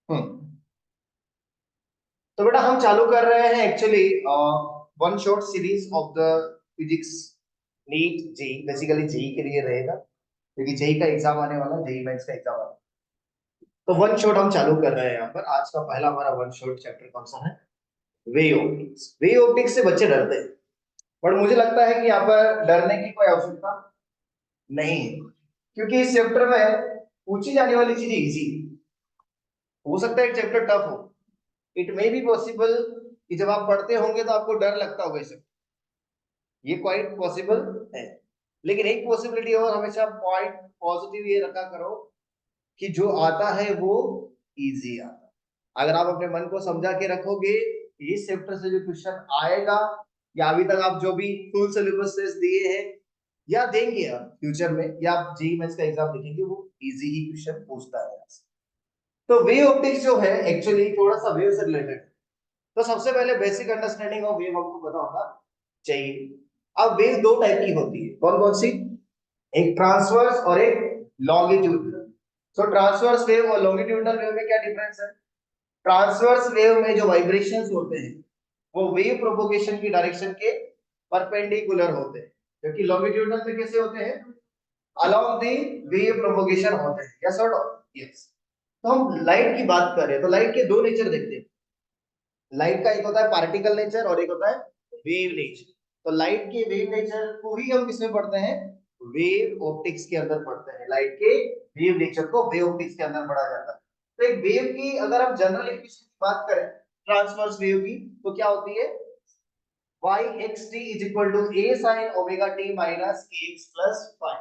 हम्म। तो बेटा हम चालू कर रहे हैं actually one short series of the physics NEET JEE, basically JEE के लिए रहेगा क्योंकि जेई का एग्जाम आने वाला है, जेई मेंस का एग्जाम आने वाला है। तो वन शॉट हम चालू कर रहे हैं यहाँ पर। आज का पहला हमारा वन शॉट चैप्टर कौन सा है? वे ऑप्टिक्स। वे ऑप्टिक्स से बच्चे डरते हैं, बट मुझे लगता है कि यहाँ पर डरने की कोई आवश्यकता नहीं है, क्योंकि इस चैप्टर में पूछी जाने वाली चीजें इजी। हो सकता है एक चैप्टर टफ हो, इट मे बी पॉसिबल कि जब आप पढ़ते होंगे तो आपको डर लगता होगा इसे, ये क्वाइट पॉसिबल है। लेकिन एक पॉसिबिलिटी और हमेशा पॉइंट पॉजिटिव ये रखा करो कि जो आता है वो इजी आता है। अगर आप अपने मन को समझा के रखोगे इस चैप्टर से जो क्वेश्चन आएगा, या अभी तक आप जो भी फुल सिलेबस टेस्ट दिए हैं या देंगे आप फ्यूचर में, या आप जेईई मेंस का एग्जाम लिखेंगे, वो इजी ही क्वेश्चन पूछता है। तो वेव ऑप्टिक्स जो है एक्चुअली थोड़ा सा वेव से रिलेटेड। तो सबसे पहले बेसिक अंडरस्टैंडिंग ऑफ वेव हमको पता होना चाहिए। अब वेव दो टाइप की होती है, कौन कौन सी? एक ट्रांसवर्स और एक लॉन्गिट्यूडनल। तो ट्रांसवर्स वेव और लॉन्गिट्यूडनल वेव में क्या डिफरेंस है? ट्रांसवर्स वेव में जो वाइब्रेशंस होते हैं वो वेव प्रोपोगेशन की डायरेक्शन के परपेंडिकुलर होते हैं, जबकि लॉन्गिट्यूडनल में कैसे होते हैं? अलोंग द वेव प्रोपोगेशन होते हैं। यस और नो? यस। तो हम लाइट की बात कर रहे हैं, तो लाइट के दो नेचर देखते हैं। लाइट का एक होता है पार्टिकल नेचर और एक होता है वेव नेचर। तो लाइट के वेव नेचर को ही हम किसमें पढ़ते हैं? वेव ऑप्टिक्स के अंदर पढ़ते हैं। लाइट के वेव नेचर को वेव ऑप्टिक्स के अंदर पढ़ा जाता है। तो एक वेव की अगर हम जनरल इक्वेशन की बात करें ट्रांसवर्स वेव की, तो क्या होती है? yxt is equal to a sin omega t minus kx plus phi।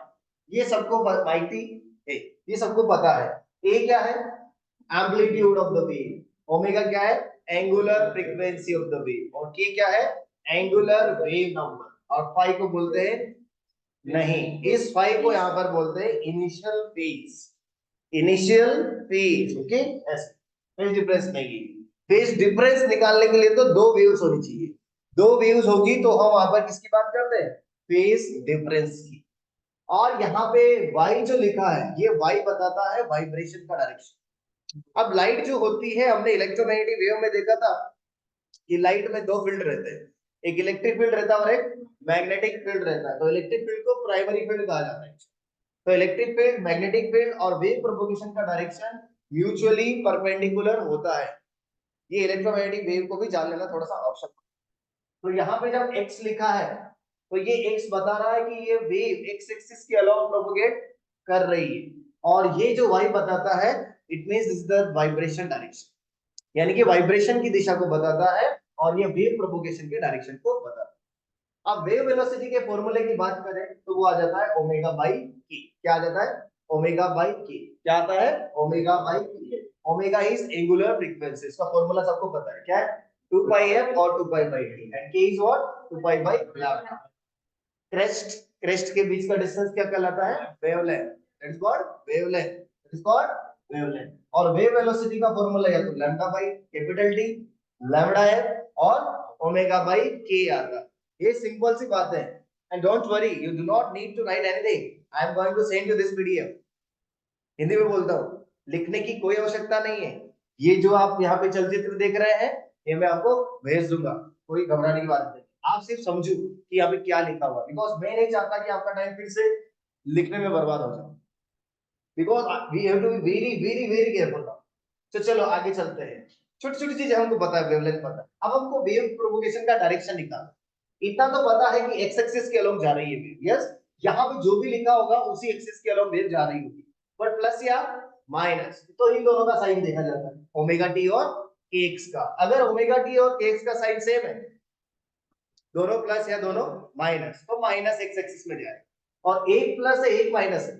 ये सबको माहिती है, ये सबको पता है। a क्या है? Amplitude of the wave. Omega क्या है? Angular frequency of the wave. और k क्या है? Angular wave number. और phi को बोलते हैं, नहीं, इस phi को यहां पर बोलते हैं initial phase. Initial phase, okay. ऐसे फेज डिफरेंस नहीं है। फेज डिफरेंस निकालने के लिए तो दो वेव्स होनी चाहिए। दो वेव्स होगी तो हम वहां पर किसकी बात करते हैं? फेज डिफरेंस की। और यहाँ पे y जो लिखा है, ये y बताता है वाइब्रेशन का डायरेक्शन। अब लाइट जो होती है, हमने इलेक्ट्रोमैग्नेटिक वेव में देखा था कि लाइट में दो फील्ड रहते हैं, एक इलेक्ट्रिक फील्ड रहता है और एक मैग्नेटिक फील्ड रहता है। तो इलेक्ट्रिक फील्ड को प्राइमरी फील्ड कहा जाता है। तो इलेक्ट्रिक फील्ड, मैग्नेटिक फील्ड और वेव प्रोपगेशन का डायरेक्शन म्यूचुअली परपेंडिकुलर होता है। ये इलेक्ट्रोमैग्नेटिक वेव को भी जान लेना थोड़ा सा आवश्यक है। तो यहाँ पे जब x लिखा है तो ये x बता रहा है कि ये वेव x एक्सिस के अलोंग प्रोपगेट कर रही है, और ये जो y बताता है it means this the vibration direction, यानी कि वाइब्रेशन की दिशा को बताता है, और ये वेव प्रोपगेशन के डायरेक्शन को बताता है। अब वेव वेलोसिटी के फॉर्मूले की बात करें तो वो आ जाता है ओमेगा बाई के। क्या आ जाता है? ओमेगा बाई के। क्या आता है? ओमेगा बाई के। ओमेगा इज एंगुलर फ्रीक्वेंसी, इसका फॉर्मूला सबको पता है, क्या है? 2 पाई एफ और 2 pi by T, and K is what? 2 pi by lambda. Crest, crest के बीच का डिस्टेंस क्या कहलाता है? Wavelength. That is called wavelength. That is called wavelength. और वेव वेलोसिटी का फॉर्मूला या तो lambda by capital T, lambda F, और ओमेगा बाई के आता है। ये सिंपल सी बात है। And don't worry, you do not need to write anything. I am going to send you this PDF. Hindi में बोलता हूँ, लिखने की कोई आवश्यकता नहीं है। ये जो आप यहाँ पे चलचित्र देख रहे हैं, ये मैं आपको भेज दूंगा, कोई घबराने की बात नहीं। आप सिर्फ समझो कि यहाँ पे क्या लिखा हुआ, बिकॉज मैं नहीं चाहता कि आपका टाइम फिर से लिखने में बर्बाद हो जाए, because we have to be very very very careful now. तो चलो आगे चलते हैं। छोटी छोटी चीजें हमको पता है, वेवलेंथ पता है, अब हमको वेव प्रोपगेशन का डायरेक्शन निकालना। इतना तो पता है कि एक्स एक्सिस के अलोंग जा रही है वेव, यस। यहाँ पे जो भी लिखा होगा उसी एक्सिस के अलोंग वेव जा रही होगी, बट प्लस या माइनस तो इन दोनों का साइन देखा जाता है, ओमेगा टी और के एक्स का। अगर ओमेगा टी और के एक्स का साइन सेम है, दोनों प्लस या दोनों माइनस, तो माइनस एक्स एक्सिस में जाएगा। और एक प्लस है एक माइनस है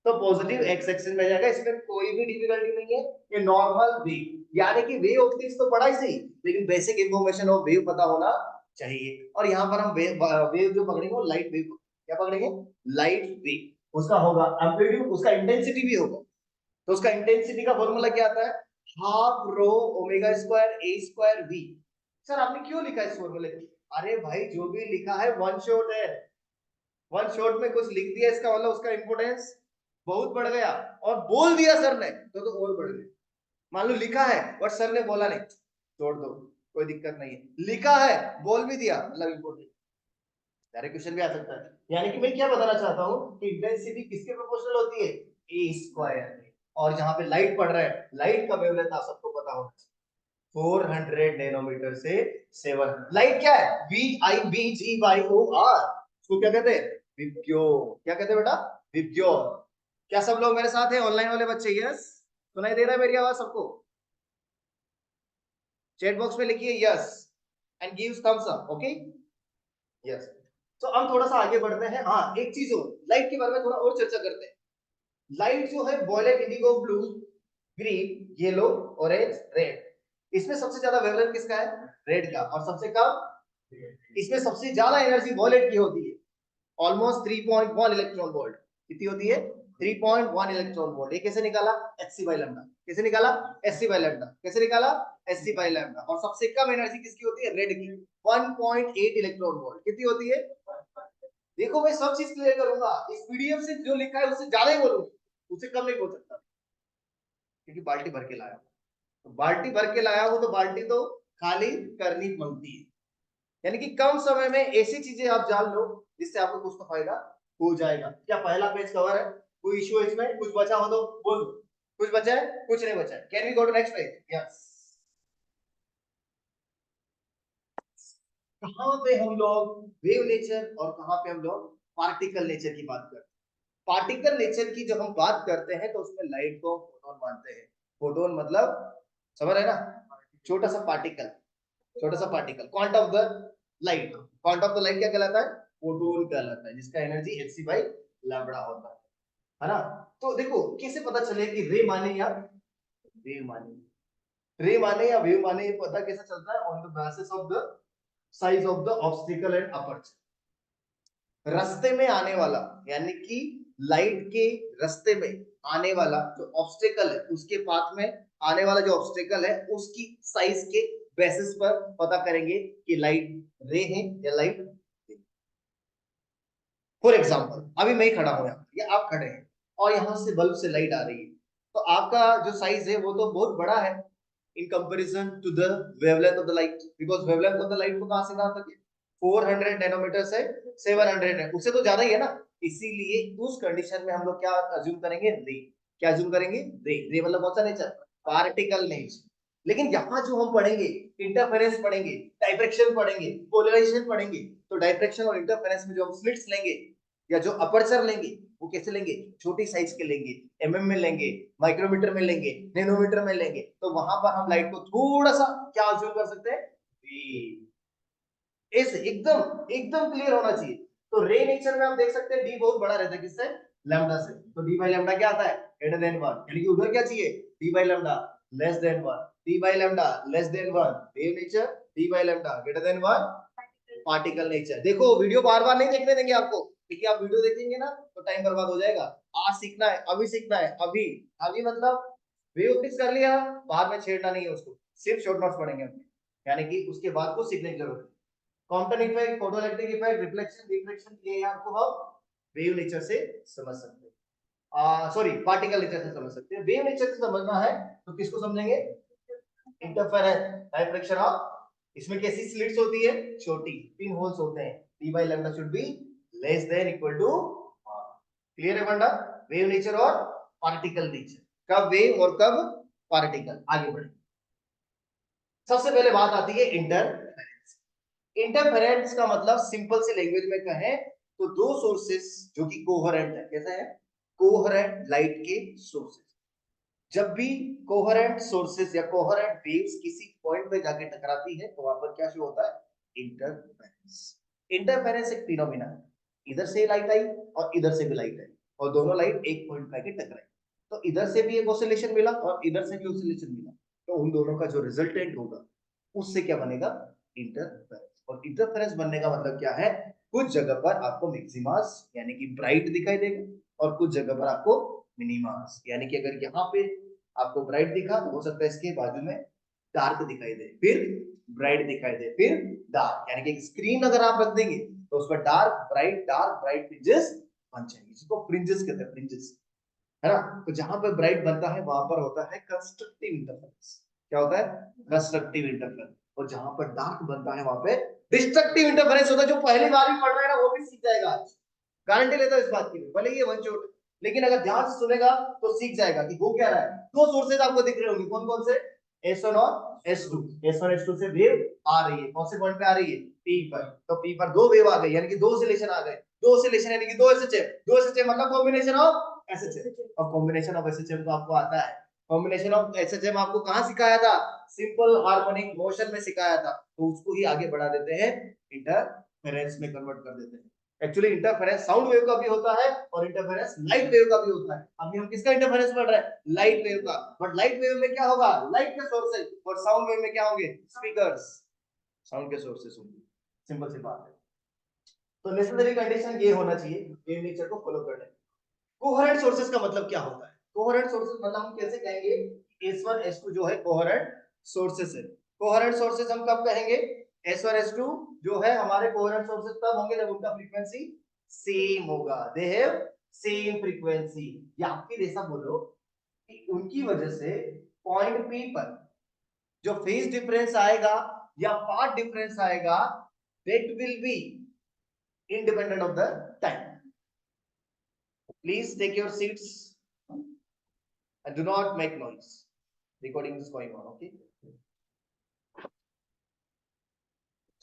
तो पॉजिटिव एक्स एक्सिस में जाएगा। इसमें कोई भी डिफिकल्टी नहीं है, ये नॉर्मल वेव, यानी कि वेव ऑप्टिक्स तो पढ़ा ही सही, लेकिन बेसिक इंफॉर्मेशन ऑफ वेव पता होना चाहिए। और यहाँ पर हम वेव जो पकड़ेंगे वो लाइट वेव, क्या पकड़ेंगे? Light wave. उसका होगा एम्पलीट्यूड, उसका इंटेंसिटी भी होगा। तो उसका इंटेंसिटी का फॉर्मूला क्या आता है? Half rho omega square A square V. Sir आपने क्यों लिखा इस फॉर्मूले? अरे भाई जो भी लिखा है वन शॉट है, वन शॉट में कुछ लिख दिया, इसका मतलब उसका इंपोर्टेंस बहुत बढ़ गया, और बोल दिया सर ने तो और बढ़ गया। मान लो लिखा है बट सर ने बोला नहीं, छोड़ दो, कोई दिक्कत नहीं है। लिखा है, बोल भी दिया, मतलब इम्पोर्टेंट, डायरेक्ट क्वेश्चन भी आ सकता है। यानी कि मैं क्या बताना चाहता हूँ कि इंटेंसिटी किसके प्रोपोर्शनल होती है, ए स्क्वायर। और जहां पे लाइट पड़ रहा है, लाइट का वेवलेंथ आप सबको पता होना चाहिए, 400 नैनोमीटर से 7। लाइट क्या है, V I B G Y O R, उसको क्या कहते हैं, विब्ग्योर। क्या कहते हैं बेटा, विब्ग्योर। क्या सब लोग मेरे साथ हैं, ऑनलाइन वाले बच्चे? यस, सुनाई दे रहा है मेरी आवाज सबको? चैट बॉक्स में लिखिए yes and give Thums up. Okay, yes. तो हम थोड़ा सा आगे बढ़ते हैं। हाँ, एक चीज और, लाइट के बारे में थोड़ा और चर्चा करते हैं। लाइट जो है, violet, indigo, blue, green, yellow, orange, red, इसमें सबसे ज्यादा वेवलेंथ किसका है, रेड का, और सबसे कम, इसमें सबसे ज्यादा एनर्जी वॉयलेट की होती है, ऑलमोस्ट 3.1 इलेक्ट्रॉन वोल्ट। कितनी होती है, 3.1 इलेक्ट्रॉन वोल्ट। ये कैसे निकाला, एचसी बाई लैम्डा। कैसे निकाला, एचसी बाई लैम्डा। कैसे निकाला, एचसी बाई लैम्डा। और सबसे कम एनर्जी किसकी होती है, रेड की, 1.8 इलेक्ट्रॉन वोल्ट। कितनी होती है, देखो मैं सब चीज क्लियर करूंगा, इस पीडीएफ से जो लिखा है उससे ज्यादा ही बोलूंगा, उससे कम नहीं बोल सकता, क्योंकि बाल्टी भर के लाया, तो बाल्टी भर के लाया हूं तो बाल्टी तो खाली करनी बनती है। यानी कि कम समय में ऐसी चीजें आप जान लो जिससे आपको कुछ तो फायदा हो जाएगा। क्या पहला पेज कवर है, कोई इश्यू है इसमें, कुछ बचा हो तो बोल, कुछ बचा है, कुछ नहीं बचा है, can we go to next page? Yes. कहां पे हम लोग वेव नेचर और कहां पे हम लोग पार्टिकल नेचर की बात करते हैं। पार्टिकल नेचर की जब हम बात करते हैं तो उसमें लाइट को फोटोन मानते हैं। फोटोन मतलब, समझ रहे ना, छोटा सा पार्टिकल, छोटा सा particle, quant of the light. Quant of the light क्या कहलाता है, फोटोन कहलाता है, जिसका energy H C by lambda होता है ना। तो देखो कैसे पता चले कि रे माने या वेव माने, रे माने या वेव माने, ये पता कैसे चलता है, on the basis of the size of the obstacle and aperture. रास्ते में आने वाला, यानी कि लाइट के रास्ते में आने वाला जो ऑब्स्टेकल है, उसके पाथ में आने वाला जो ऑब्स्टेकल है, उसकी साइज के बेसिस पर पता करेंगे कि लाइट रे है या लाइट। फॉर एग्जाम्पल अभी मैं ही खड़ा हूं यहाँ, या आप खड़े हैं और यहाँ से बल्ब से लाइट आ रही है, तो आपका जो साइज है वो तो बहुत बड़ा है in comparison to the wavelength of the light, because wavelength of the light को कहां से कहां तक है, 400 नैनोमीटर से 700 है, उससे तो ज्यादा ही है ना। इसीलिए उस कंडीशन में हम लोग क्या अज्यूम करेंगे, रे। क्या अज्यूम करेंगे, रे। रे मतलब कौन सा नेचर, पार्टिकल नेचर। लेकिन यहाँ जो हम पढ़ेंगे, इंटरफेरेंस पढ़ेंगे, डाइफ्रैक्शन पढ़ेंगे, पोलराइजेशन पढ़ेंगे, तो डाइफ्रैक्शन और इंटरफेरेंस में जो हम स्लिट्स लेंगे या जो अपर्चर लेंगे, वो कैसे लेंगे, छोटी साइज के लेंगे, एमएम में लेंगे, माइक्रोमीटर में लेंगे, नैनोमीटर में लेंगे, तो वहां पर हम लाइट को थोड़ा सा क्या अज्यूम कर सकते हैं, ऐसे एकदम एकदम क्लियर होना चाहिए। तो रे नेचर में आप देख सकते हैं डी बहुत बड़ा रहता है, किससे, लैम्डा से। तो डी बाई लैम्डा क्या आता है, ग्रेटर देन 1, यानी कि उधर क्या चाहिए, D by lambda less than 1, D by lambda less than 1, wave nature, D by lambda greater than 1, particle nature. देखो वीडियो बार बार नहीं देखने देंगे आपको, क्योंकि आप वीडियो देखेंगे ना तो टाइम बर्बाद हो जाएगा। आज सीखना है, अभी सीखना है, अभी। अभी मतलब वेव फिक्स कर लिया, बाद में छेड़ना नहीं है उसको, सिर्फ शॉर्ट नोट्स पढ़ेंगे अपने, यानी कि उसके बाद को सीखने की जरूरत है। Compton effect, photoelectric effect, reflection, refraction, ये आपको हम वेव नेचर से समझ सकते हैं, सॉरी पार्टिकल नेचर से समझ सकते हैं। वेव नेचर से समझना है तो किसको समझेंगे, इंटरफेरेंस, डायफ्रैक्शन ऑफ, इसमें कैसी स्लिट्स होती है, छोटी पिन होल्स होते हैं, D by lambda should be less than equal to, clear है बंडा, वेव नेचर और पार्टिकल नेचर, कब वेव और कब पार्टिकल। आगे बढ़े, सबसे पहले बात आती है इंटरफेरेंस। इंटरफेरेंस का मतलब सिंपल सी लैंग्वेज में कहें तो दो सोर्सेस जो कि कोहेरेंट है, कैसा है, कोहेरेंट लाइट के सोर्सेस। जब भी कोहेरेंट सोर्सेस या कोहेरेंट वेव्स किसी पॉइंट पे जाके टकराती है तो वहां पर क्या शो होता है, इंटरफेरेंस। इंटरफेरेंस एक फिनोमिना है, इधर से लाइट आई और इधर से भी लाइट आई, और दोनों लाइट एक पॉइंट पे आके टकराई, तो इधर से भी एक ऑसिलेशन मिला और इधर से भी ऑसिलेशन मिला, तो उन दोनों का जो रिजल्टेंट होगा उससे क्या बनेगा, इंटरफेरेंस। और इंटरफेरेंस बनने का मतलब क्या है, कुछ जगह पर आपको मैक्सिमास यानी कि ब्राइट दिखाई देगा और कुछ जगह पर आपको मिनिमास, यानी कि अगर यहाँ पे आपको ब्राइट दिखा तो हो सकता है इसके बाजू में डार्क दिखाई दे, फिर ब्राइट दिखाई दे, फिर डार्क, यानी कि स्क्रीन अगर आप रख देंगे तो उस पर डार्क ब्राइट फ्रिंजेस बन जाएंगे, जिसको फ्रिंजेस कहते हैं, फ्रिंजेस, है ना। तो जहां पर ब्राइट बनता है वहां पर होता है कंस्ट्रक्टिव इंटरफेरेंस। क्या होता है? Constructive interference. और जहां पर डार्क बनता है वहां पे डिस्ट्रक्टिव इंटरफेरेंस होता है। जो पहली बार भी पढ़ रहा है ना वो भी सीख जाएगा आज, गारंटी लेता हूं इस बात की, भले ही ये वन शॉट, लेकिन अगर ध्यान से सुनेगा तो सीख जाएगा कि वो क्या रहा है। दो सोर्सेज आपको दिख रहे होंगे, कौन कौन से? S1 और S2। S1 S2 से वेव आ रही है, कौन से पॉइंट पे आ रही है? P पर। तो P पर दो वेव आ गई, यानी कि दो ऑसिलेशन आ गए। दो ऑसिलेशन यानी कि दो SHM। दो SHM मतलब कॉम्बिनेशन ऑफ SHM। और कॉम्बिनेशन ऑफ SHM तो आपको आता है। कॉम्बिनेशन ऑफ SHM आपको कहां सिखाया था? सिंपल हार्मोनिक मोशन में सिखाया था। तो उसको ही आगे बढ़ा देते हैं, इंटरफेरेंस में कन्वर्ट कर देते हैं। एक्चुअली इंटरफेरेंस साउंड वेव का भी होता है और इंटरफेरेंस लाइट वेव का भी होता है। अभी हम किसका इंटरफेरेंस पढ़ रहे हैं? लाइट वेव का। बट लाइट वेव में क्या होगा? लाइट के सोर्सेज। और साउंड वेव में क्या होंगे? स्पीकर्स, साउंड के सोर्सेज होंगे। सिंपल सी बात है। तो नेसेसरी कंडीशन ये होना चाहिए वेव नेचर को फॉलो करने। कोहेरेंट सोर्सेज का मतलब क्या होता है? कोहेरेंट सोर्सेज मतलब हम कैसे कहेंगे S1 S2 जो है कोहेरेंट सोर्सेज है। कोहेरेंट सोर्सेज हम कब कहेंगे? S1 S2 जो है हमारे कोहेरेंट सोर्सेज तब होंगे जब उनका फ्रीक्वेंसी सेम होगा, दे हैव सेम फ्रीक्वेंसी। या फिर ऐसा बोलो कि उनकी वजह से पॉइंट P पर जो फेज डिफरेंस आएगा या पाथ डिफरेंस आएगा, that will be independent of the time. Please take your seats and do not make noise. Recording is going on, okay?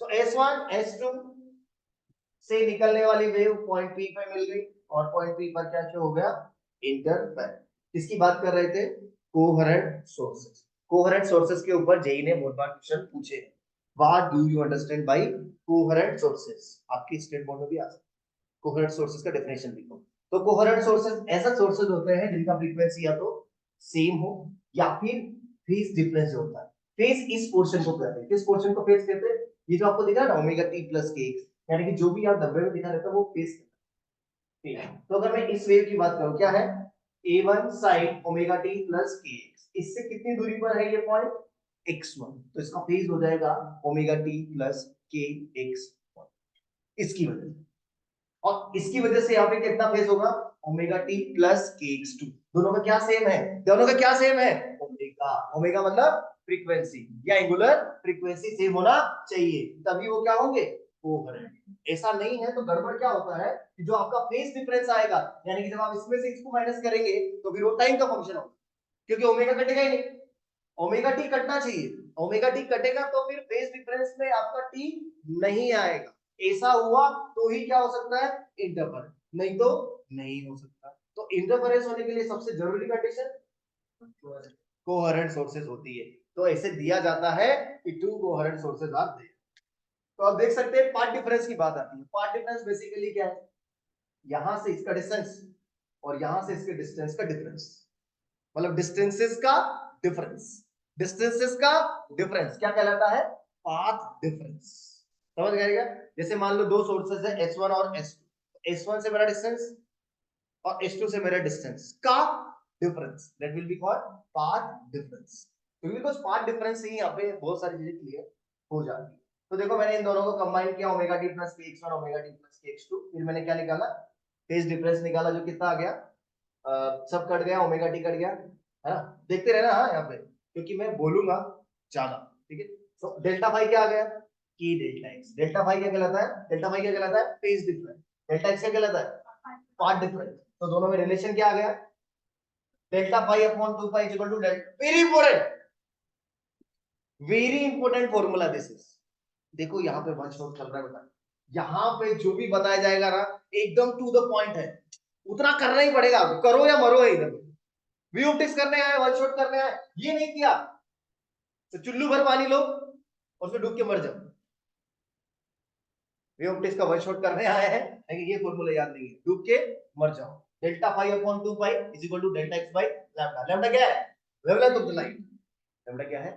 So S1, S2 से निकलने वाली वेव पॉइंट P पे मिल गई और point P पर क्या show हो गया? इंटरफेरेंस। इसकी बात कर रहे थे कोहेरेंट सोर्सेस। कोहेरेंट सोर्सेस के ऊपर जेई ने बहुत बार क्वेश्चन पूछे हैं। What do you understand by coherent sources? आपकी स्टेट बोर्ड में भी आ सकता है। कोहेरेंट सोर्सेस का डेफिनेशन लिखो। तो कोहेरेंट सोर्सेस ऐसा सोर्सेस होते हैं जिनका फ्रीक्वेंसी या तो सेम हो या फिर फेज डिफरेंस होता है। फेज इस पोर्शन को कहते हैं। किस पोर्शन को फेज कहते हैं? ये जो आपको दिख रहा है ना omega T plus K x, यानी कि जो भी आप डब्बे में दिखा रहता है वो फेज कहते हैं। तो अगर मैं इस वेव की बात करूं, क्या है? A1 sin omega T plus K x. इससे कितनी दूरी पर है ये पॉइंट? x1। तो इसका फेज हो जाएगा omega T plus K x. इसकी वजह से, और इसकी वजह से यहाँ पे कितना फेज होगा? Omega T plus K x to. दोनों का क्या सेम है? दोनों का क्या सेम है? ओमेगा। ओमेगा मतलब फ्रीक्वेंसी या एंगुलर फ्रीक्वेंसी सेम होना चाहिए, तभी वो क्या होंगे? कोहेरेंट। ऐसा नहीं है तो गड़बड़ क्या होता है कि जो आपका फेज डिफरेंस आएगा, यानी कि जब आप इसमें से इसको माइनस करेंगे तो फिर वो टाइम का फंक्शन होगा, क्योंकि ओमेगा कटेगा ही नहीं। ओमेगा टी कटना चाहिए, ओमेगा टी कटेगा तो फिर फेज डिफरेंस में आपका टी नहीं आएगा। ऐसा हुआ तो ही क्या हो सकता है? इंटरफेरेंस, नहीं तो नहीं हो सकता। तो इंटरफेरेंस होने के लिए सबसे जरूरी कंडीशन कोहेरेंट सोर्सेज होती है। तो ऐसे दिया जाता है कि two coherent sources are there. तो आप देख सकते हैं पाथ डिफरेंस की बात आती है। पाथ डिफरेंस बेसिकली क्या है? यहां से इसका डिस्टेंस और यहां से इसके डिस्टेंस का डिफरेंस, मतलब डिस्टेंसेस का डिफरेंस। डिस्टेंसेस का डिफरेंस क्या कहलाता है? Path difference. समझ गएगा? जैसे मान लो दो सोर्सेस है S1 और S2। S1 से मेरा डिस्टेंस और S2 से मेरा डिस्टेंस का difference, that will be called path difference. क्योंकि कुछ पाथ डिफरेंस से ही यहाँ पे बहुत सारी चीजें क्लियर हो जाती है। तो देखो मैंने इन दोनों को कंबाइन किया, omega T plus K x one omega T plus K x to. फिर मैंने क्या निकाला? फेज डिफरेंस निकाला, जो कितना आ गया? सब कट गया, ओमेगा टी कट गया, है ना। देखते रहना हाँ यहाँ पे, क्योंकि मैं बोलूंगा ज्यादा, ठीक है। तो डेल्टा फाई क्या आ गया? की डेल्टा एक्स। डेल्टा फाई क्या कहलाता है? डेल्टा फाई क्या कहलाता है? Phase difference. डेल्टा एक्स क्या कहलाता है? Path difference. तो दोनों में रिलेशन क्या आ गया? Delta phi upon 2 pi is equal to delta. Very important formula this is. देखो यहाँ पे वन शॉट चल रहा है बेटा, यहाँ पे जो भी बताया जाएगा ना एकदम टू द पॉइंट है, उतना करना ही पड़ेगा, करो या मरो है। इधर वी ऑप्टिक्स करने आए, वन शॉट करने आए, ये नहीं किया तो चुल्लू भर पानी लो और उसमें डूब के मर जाओ। वी ऑप्टिक्स का वन शॉट करने आए हैं, लेकिन ये फॉर्मूला याद नहीं है, डूब के मर जाओ। Delta phi upon 2 pi is equal to delta X by lambda. Lambda क्या है? Wavelength of the light. Lambda क्या है?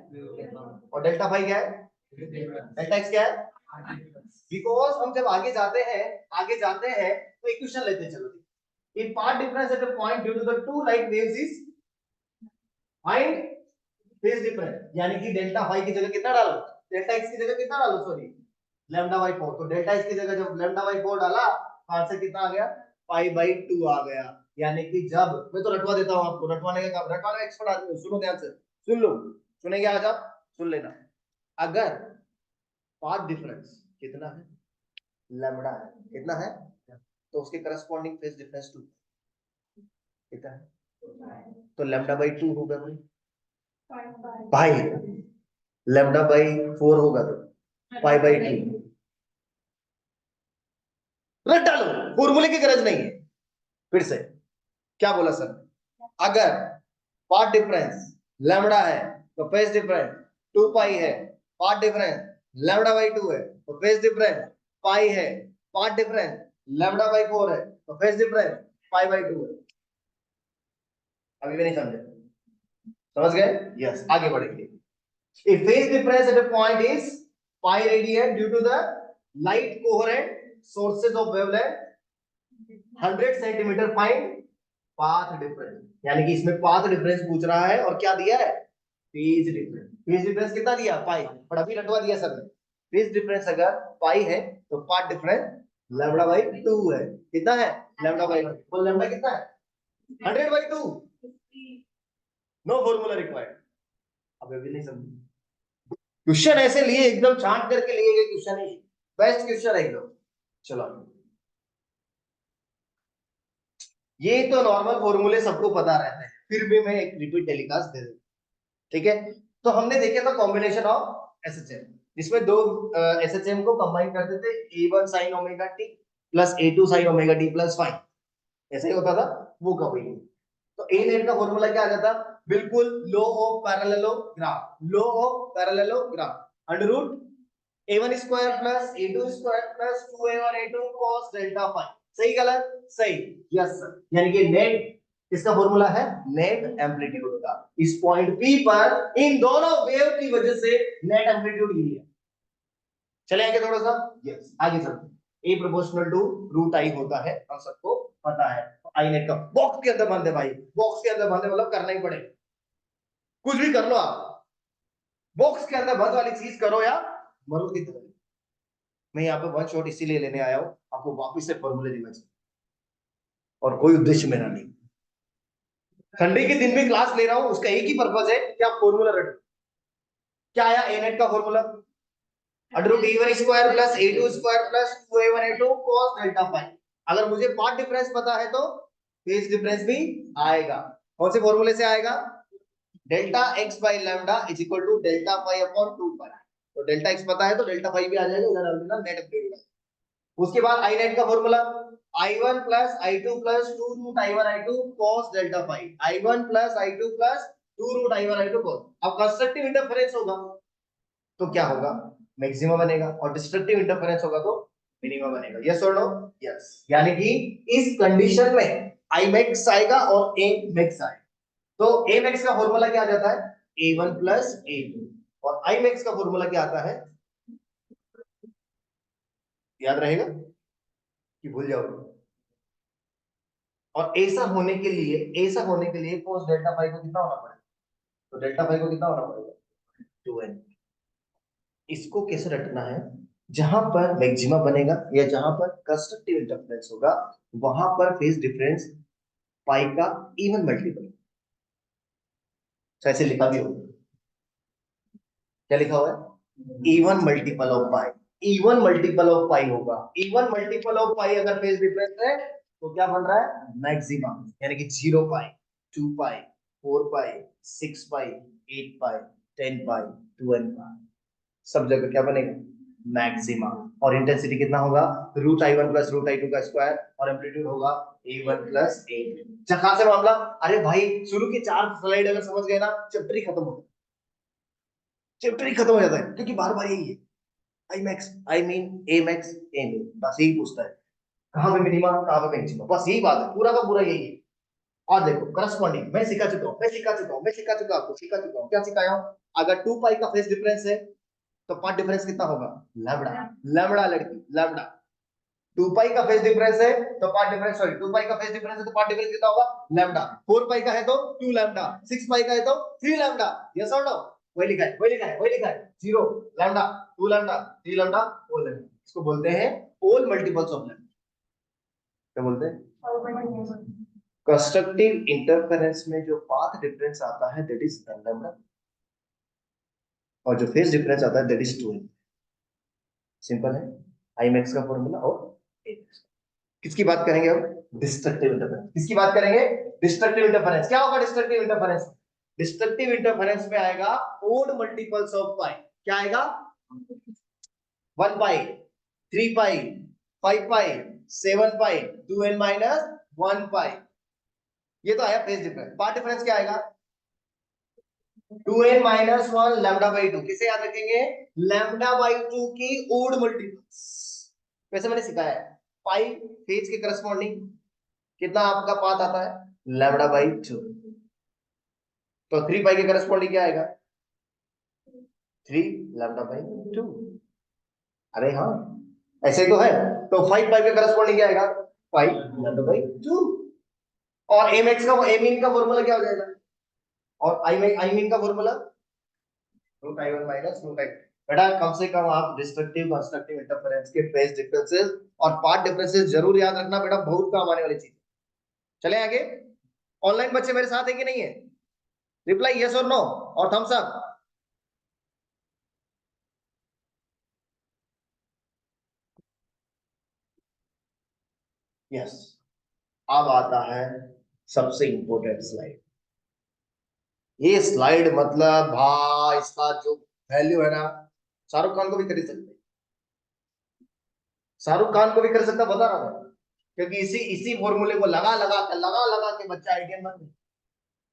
और डेल्टा फाई क्या है? डेल्टा एक्स क्या है? बिकॉज हम जब आगे जाते हैं तो इक्वेशन लेते चलो। if path difference at a point due to the two light waves is find phase difference, यानी कि डेल्टा फाई की जगह कितना डालो? डेल्टा एक्स की जगह कितना डालो? Sorry, lambda by 4। तो डेल्टा एक्स की जगह जब लैम्डा बाई 4 डाला तो आंसर कितना आ गया? पाई बाई 2 आ गया। यानी कि जब, मैं तो रटवा देता हूं आपको, रटवाने का काम, रटवाने का एक्सपर्ट आदमी हूं, सुनो ध्यान से, सुन लो, सुनेंगे आज आप, सुन लेना। अगर पाथ डिफरेंस कितना है, लैम्बडा है, कितना है, तो उसके करस्पॉन्डिंग फेज डिफरेंस 2 कितना है, तो लैम्बडा बाई 2 होगा भाई, भाई लैम्बडा बाई 4 होगा तो पाई बाई 2, रट डालो, फॉर्मूले की गरज नहीं है। फिर से क्या बोला सर, अगर पाथ डिफरेंस लैम्बडा है तो फेज डिफरेंस 2 पाई है, पाथ डिफरेंस लैम्बडा बाई 2 है तो फेज डिफरेंस पाई है, पाथ डिफरेंस लैम्बडा बाई 4 है तो फेज डिफरेंस पाई बाई 2 है। अभी भी नहीं समझे, समझ गए, यस, आगे बढ़ेंगे। If phase difference at a point is pi radian due to the light coherent sources of wavelength 100 centimetre, find path difference, यानी कि इसमें पाथ डिफरेंस पूछ रहा है और क्या दिया है, फेज डिफरेंस। फेज डिफरेंस कितना दिया, पाई, पर अभी रटवा दिया सर ने। फेज डिफरेंस अगर पाई है तो पाथ डिफरेंस लैम्बडा बाई 2 है, कितना है, लैम्बडा बाई 2, तो लैम्बडा कितना है, 100 बाई 2, नो फॉर्मूला रिक्वायर्ड। अब अभी नहीं समझे, क्वेश्चन ऐसे लिए एकदम छांट करके लिए गए क्वेश्चन है, बेस्ट क्वेश्चन है एकदम। चलो, ये तो नॉर्मल फॉर्मूले सबको पता रहते हैं, फिर भी मैं एक रिपीट टेलीकास्ट दे दूं, ठीक है। तो हमने देखे था कॉम्बिनेशन ऑफ एसएचएम, जिसमें दो एसएचएम को कंबाइन करते थे, A1 sine omega T plus A2 sine omega T plus 5, ऐसा ही होता था, वो कभी। तो ए नेट का फॉर्मूला क्या आ जाता, बिल्कुल law of parallelogram, law of parallelogram under root a1 square plus a2 square plus 2a1 a2 cos delta phi, सही गलत, सही, यस सर। यानी कि नेट, इसका फॉर्मूला है नेट एम्पलीट्यूड का, इस पॉइंट P पर इन दोनों वेव की वजह से नेट एम्पलीट्यूड यही है। चले आगे थोड़ा सा, यस आगे चलते, ए प्रोपोर्शनल टू रूट आई होता है, हम सबको पता है। आई नेट का बॉक्स के अंदर बंद है भाई, बॉक्स के अंदर बंद है मतलब करना ही पड़ेगा, कुछ भी कर लो आप, बॉक्स के अंदर बंद वाली चीज करो या मरो की तरह। मैं यहाँ पे वन शॉट इसीलिए लेने आया हूँ, आपको वापस से फॉर्मूले देना चाहिए, और कोई उद्देश्य मेरा नहीं। संडे के दिन भी क्लास ले रहा हूँ, उसका एक ही पर्पज है कि आप फॉर्मूला रटो। क्या आया ए नेट का formula, under root A one square plus A two square plus 2a1 a2 cos delta phi. अगर मुझे पाथ डिफरेंस पता है तो फेज डिफरेंस भी आएगा, कौन से फॉर्मूले से आएगा, delta X by lambda is equal to delta phi upon 2 pi, तो डेल्टा एक्स पता है तो डेल्टा फाई भी आ जाएगा, इधर डाल देना नेट अपडेट। उसके बाद आई नेट का formula i1 plus i2 plus 2 root i1 i2 cos delta phi, i1 plus i2 plus 2 root i1 i2 cos। अब कंस्ट्रक्टिव इंटरफेरेंस होगा तो क्या होगा, मैक्सिमा बनेगा, और डिस्ट्रक्टिव इंटरफेरेंस होगा तो मिनिमा बनेगा, यस और नो, यस। यानी कि इस कंडीशन में आई मैक्स आएगा और ए मैक्स आएगा, तो ए मैक्स का फॉर्मूला क्या आ जाता है, a1 प्लस a2, और आई मैक्स का फॉर्मूला क्या आता है, याद रहेगा कि भूल जाओगे। और ऐसा होने के लिए cos डेल्टा फाई को कितना होना पड़ेगा, तो डेल्टा फाई को कितना होना पड़ेगा, 2n। इसको कैसे रटना है, जहां पर मैक्सिमा बनेगा या जहां पर कंस्ट्रक्टिव इंटरफेरेंस होगा, वहां पर फेज डिफरेंस पाई का इवन मल्टीपल, ऐसे लिखा भी होगा, क्या लिखा हुआ है, even multiple of pi, even multiple of pi होगा, इवन मल्टीपल ऑफ पाई अगर फेज डिफरेंस है तो क्या बन रहा है, मैक्सिमा, यानी कि 0 पाई, 2 पाई, 4 पाई, 6 पाई, 8 पाई, 10 पाई, 2n पाई, सब जगह क्या बनेगा, मैक्सिमा। और इंटेंसिटी कितना होगा, रूट आई1 प्लस रूट आई2 का स्क्वायर, और एम्पलीट्यूड होगा a1 प्लस a2। कहां से मामला, अरे भाई शुरू के 4 स्लाइड अगर समझ गए ना, चैप्टर ही खत्म हो, चैप्टर ही खत्म हो जाता है, क्योंकि बार बार यही है, I max, I mean A max, A mean, बस यही पूछता है, कहां पे मिनिमा कहां पे मैक्सिमा, बस यही बात है, पूरा का पूरा यही है। और देखो करस्पॉन्डिंग मैं सिखा चुका हूं, आपको सिखा चुका हूं, क्या सिखाया हूं, अगर 2 पाई का फेज डिफरेंस है तो पाथ डिफरेंस कितना होगा, लैम्बडा, लैम्बडा लड़की लैम्बडा, 2 पाई का फेज डिफरेंस है तो पाथ डिफरेंस, सॉरी 2 पाई का फेज डिफरेंस है तो पाथ डिफरेंस कितना होगा, लैम्बडा, 4 पाई का है तो 2 लैम्बडा, 6 पाई का है तो 3 लैम्बडा, यस और नो, वही लिखा है 0 लैम्बडा, 2 लैम्बडा, 3 लैम्बडा, 4 लैम्बडा, इसको बोलते हैं होल मल्टीपल्स ऑफ लैम्बडा, क्या बोलते हैं, कंस्ट्रक्टिव इंटरफेरेंस में जो पाथ डिफरेंस आता है दैट इज लैम्डा, और जो फेज डिफरेंस आता है दैट इज 2n। सिंपल है, आई मैक्स का फॉर्मूला और a max। किसकी बात करेंगे अब? Destructive interference. किसकी बात करेंगे? Destructive interference. क्या होगा डिस्ट्रक्टिव इंटरफेरेंस? डिस्ट्रक्टिव इंटरफेरेंस में आएगा ओड मल्टीपल्स ऑफ पाई। क्या आएगा? 1 पाई, 3 पाई, 5 पाई, 7 पाई, 2n माइनस 1 पाई। ये तो आया फेज डिफरेंस। पार्ट डिफरेंस क्या आएगा? 2n minus 1 lambda by 2। किसे याद रखेंगे? लैम्डा बाई 2 की ओड मल्टीपल्स। वैसे मैंने सिखाया है पाई फेज के करस्पॉन्डिंग कितना आपका पाथ आता है? Lambda by 2। तो 3 पाई के करस्पॉन्डिंग क्या आएगा? 3 लैम्डा बाई 2। अरे हाँ, ऐसे ही तो है। तो 5 पाई के करस्पॉन्डिंग क्या आएगा? 5 लैम्डा बाई 2। और एम एक्स का ए मीन का फॉर्मूला क्या हो जाएगा? और आई मीन का formula root I one minus root I. बेटा कम से कम आप डिस्ट्रक्टिव कंस्ट्रक्टिव इंटरफेरेंस के फेज डिफरेंसेस और पार्ट डिफरेंसेस जरूर याद रखना बेटा, बहुत काम आने वाली चीज। चले आगे। ऑनलाइन बच्चे मेरे साथ है कि नहीं है? रिप्लाई यस और नो और थम्स अप। यस। अब आता है सबसे इंपॉर्टेंट स्लाइड। ये स्लाइड मतलब भाई इसका जो वैल्यू है ना, शाहरुख खान को भी खरीद सकते, शाहरुख खान को भी कर सकता, बता रहा था। क्योंकि इसी इसी फॉर्मूले को लगा लगा के बच्चा आईटीएन बन गए।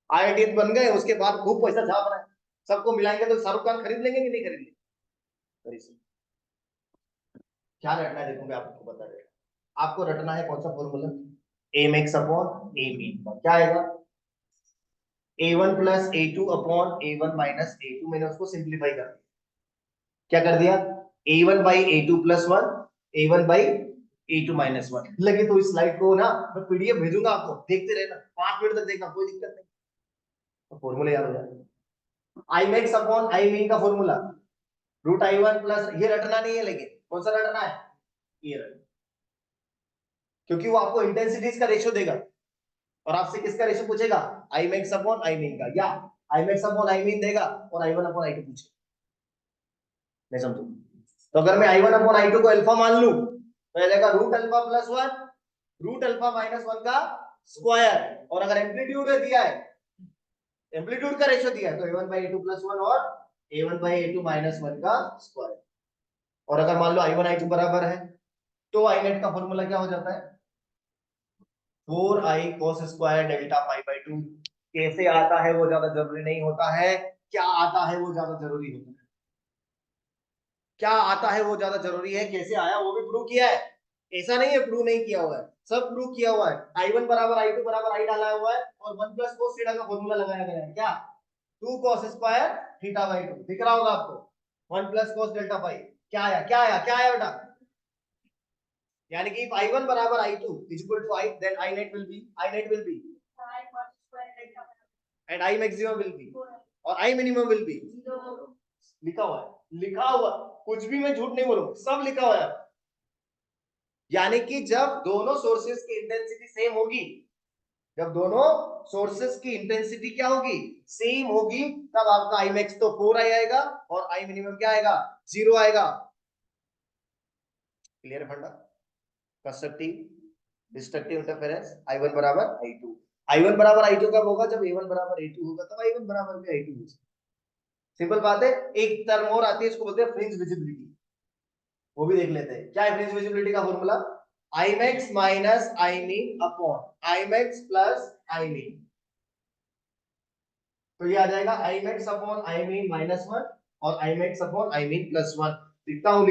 आईटीएन बन गए, उसके बाद खूब पैसा छाप रहा है। सबको मिलाएंगे तो शाहरुख खान खरीद लेंगे कि नहीं खरीद लेंगे? क्या रटना है देखो मैं आपको बता रहा हूँ। आपको रटना है कौन सा formula? M X upon A B. क्या आएगा? A one plus A two upon A one minus A two. मैंने उसको सिंप्लीफाई कर दिया। क्या कर दिया? A one by A two plus one, A one by A two minus one. लगे तो इस स्लाइड को ना मैं पीडीएफ भेजूंगा आपको, देखते रहना, 5 मिनट तक देखना, कोई दिक्कत नहीं। तो फॉर्मूला याद हो जाए। I max upon I min का formula root I one plus, ये रटना नहीं है, लेकिन कौन सा रटना है? ये रटना, क्योंकि वो आपको इंटेंसिटीज का रेशियो देगा और आपसे किसका रेशियो पूछेगा? I max upon I min का, या I max upon I min देगा और I one upon I two पूछेगा। नहीं समझो? तो अगर मैं I one upon I two को अल्फा मान लू तो जाएगा root alpha plus one root alpha minus one का स्क्वायर। और अगर एम्पलीट्यूड दिया है, एम्पलीट्यूड का रेशियो दिया है, तो A one by A two plus one और A one by A two minus one का स्क्वायर। और अगर मान लो आई वन आई टू बराबर है तो आई नेट का फॉर्मूला क्या हो जाता है? 4i cos square delta pi by 2। कैसे आता है वो ज्यादा जरूरी नहीं होता है, क्या आता है वो ज्यादा जरूरी होता है। क्या आता है वो ज्यादा जरूरी है, कैसे आया वो भी प्रूव किया है। ऐसा नहीं है प्रूव नहीं किया हुआ है, सब प्रूव किया हुआ है। आई वन बराबर आई टू बराबर आई डाला हुआ है और वन प्लस कोस थीटा का फॉर्मूला लगाया गया है। क्या? 2 cos स्क्वायर थीटा बाई 2 दिख रहा होगा आपको। 1 प्लस कोस डेल्टा पाई। क्या आया? क्या आया? क्या आया बेटा? यानी कि if I1 बराबर I2 is equal to I, then I net will be and I maximum will be और I minimum will be। लिखा हुआ है, लिखा हुआ, कुछ भी मैं झूठ नहीं बोलूंगा, सब लिखा हुआ है। यानी कि जब दोनों सोर्सेस की इंटेंसिटी सेम होगी, जब दोनों सोर्सेस की इंटेंसिटी क्या होगी? सेम होगी, तब आपका आई मैक्स तो 4 आएगा और आई मिनिमम क्या आएगा? 0 आएगा। क्लियर फंडा? कंस्ट्रक्टिव डिस्ट्रक्टिव इंटरफेरेंस I1 बराबर I2। I1 बराबर I2 कब होगा? जब A1 बराबर A2 होगा, तब I1 बराबर भी I2 होगा। सिंपल बात है। एक टर्म और आती है, इसको बोलते हैं फ्रिंज विजिबिलिटी। वो भी देख लेते हैं। क्या है फ्रिंज विजिबिलिटी का formula? I max minus I min upon I max plus I min. तो ये आ जाएगा I max upon I min minus one और I max upon I min plus one. लिखता हूं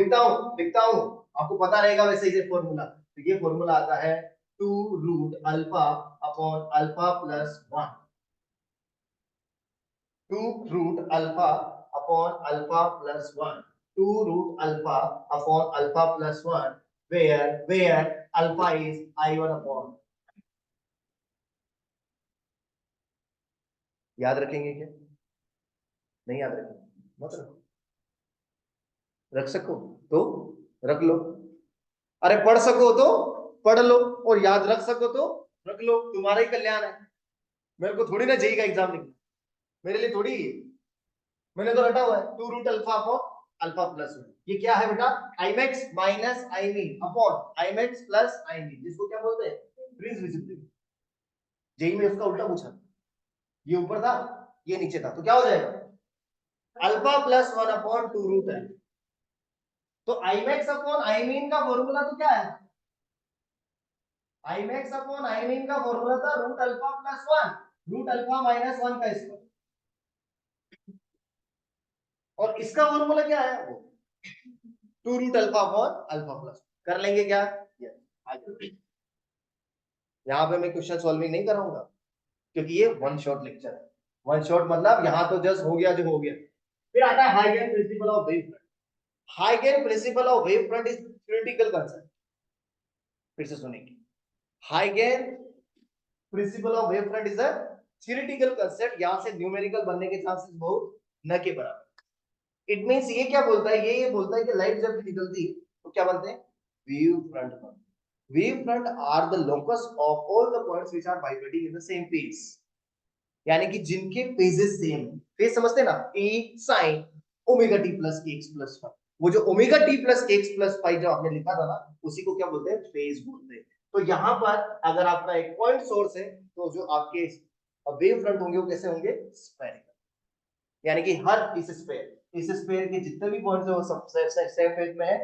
आपको पता रहेगा वैसे ही फॉर्मूला। तो ये फॉर्मूला आता है 2 root alpha upon alpha plus one. 2 root alpha upon alpha plus one. 2 root alpha upon alpha plus one, where alpha is I1 upon. याद रखेंगे क्या? नहीं याद रखेंगे मत रखो, रख सको तो रख लो, अरे पढ़ सको तो पढ़ लो और याद रख सको तो रख लो, तुम्हारा ही कल्याण है। मेरे को थोड़ी ना जेई का एग्जाम लिखना, मेरे लिए थोड़ी है। मैंने तो रटा हुआ है 2 root alpha upon alpha plus 1। ये क्या है बेटा, I max minus I min upon I max plus I min, जिसको क्या बोलते हैं, फ्रीज विजिबिलिटी। जेई में उसका उल्टा पूछा, ये ऊपर था ये नीचे था, तो क्या हो जाएगा, अल्फा प्लस 1 अपॉन 2 रूट है। तो आईमैक्स अपॉन आई मीन का फॉर्मूला तो क्या है, आईमैक्स अपॉन आई मीन का फॉर्मूला था root alpha plus 1 root alpha minus 1 का स्क्वायर, और इसका फॉर्मूला क्या है, वो 2 root alpha upon alpha plus. कर लेंगे क्या, यहाँ पे मैं क्वेश्चन सॉल्विंग नहीं कराऊंगा, क्योंकि ये वन शॉट लेक्चर है। वन शॉट मतलब यहाँ तो जस्ट हो गया जो हो गया। फिर आता है हाइगेन प्रिंसिपल ऑफ वेव फ्रंट। हाइगेन principle of wave front is critical concept. फिर से सुनेंगे, हाइगेन principle of wave front is a theoretical concept. यहां से न्यूमेरिकल बनने के चांसेस बहुत न के बराबर। इट मींस ये क्या बोलता है, ये बोलता है कि लाइट जब भी निकलती है तो क्या बनते हैं, वेव फ्रंट बनते हैं। Wave front are the locus of all the points which are vibrating in the same phase, यानी कि जिनके फेजेस सेम, फेज समझते हैं ना, A sin omega T plus K X plus five. वो जो omega T plus K X plus five जो आपने लिखा था ना, उसी को क्या बोलते हैं, फेज बोलते हैं। तो यहाँ पर अगर आपका एक पॉइंट सोर्स है तो जो आपके वेव फ्रंट होंगे वो कैसे होंगे, स्फेरिकल, यानी कि हर इस स्फेयर के जितने भी पॉइंट्स है वो सब सेम फेज में है,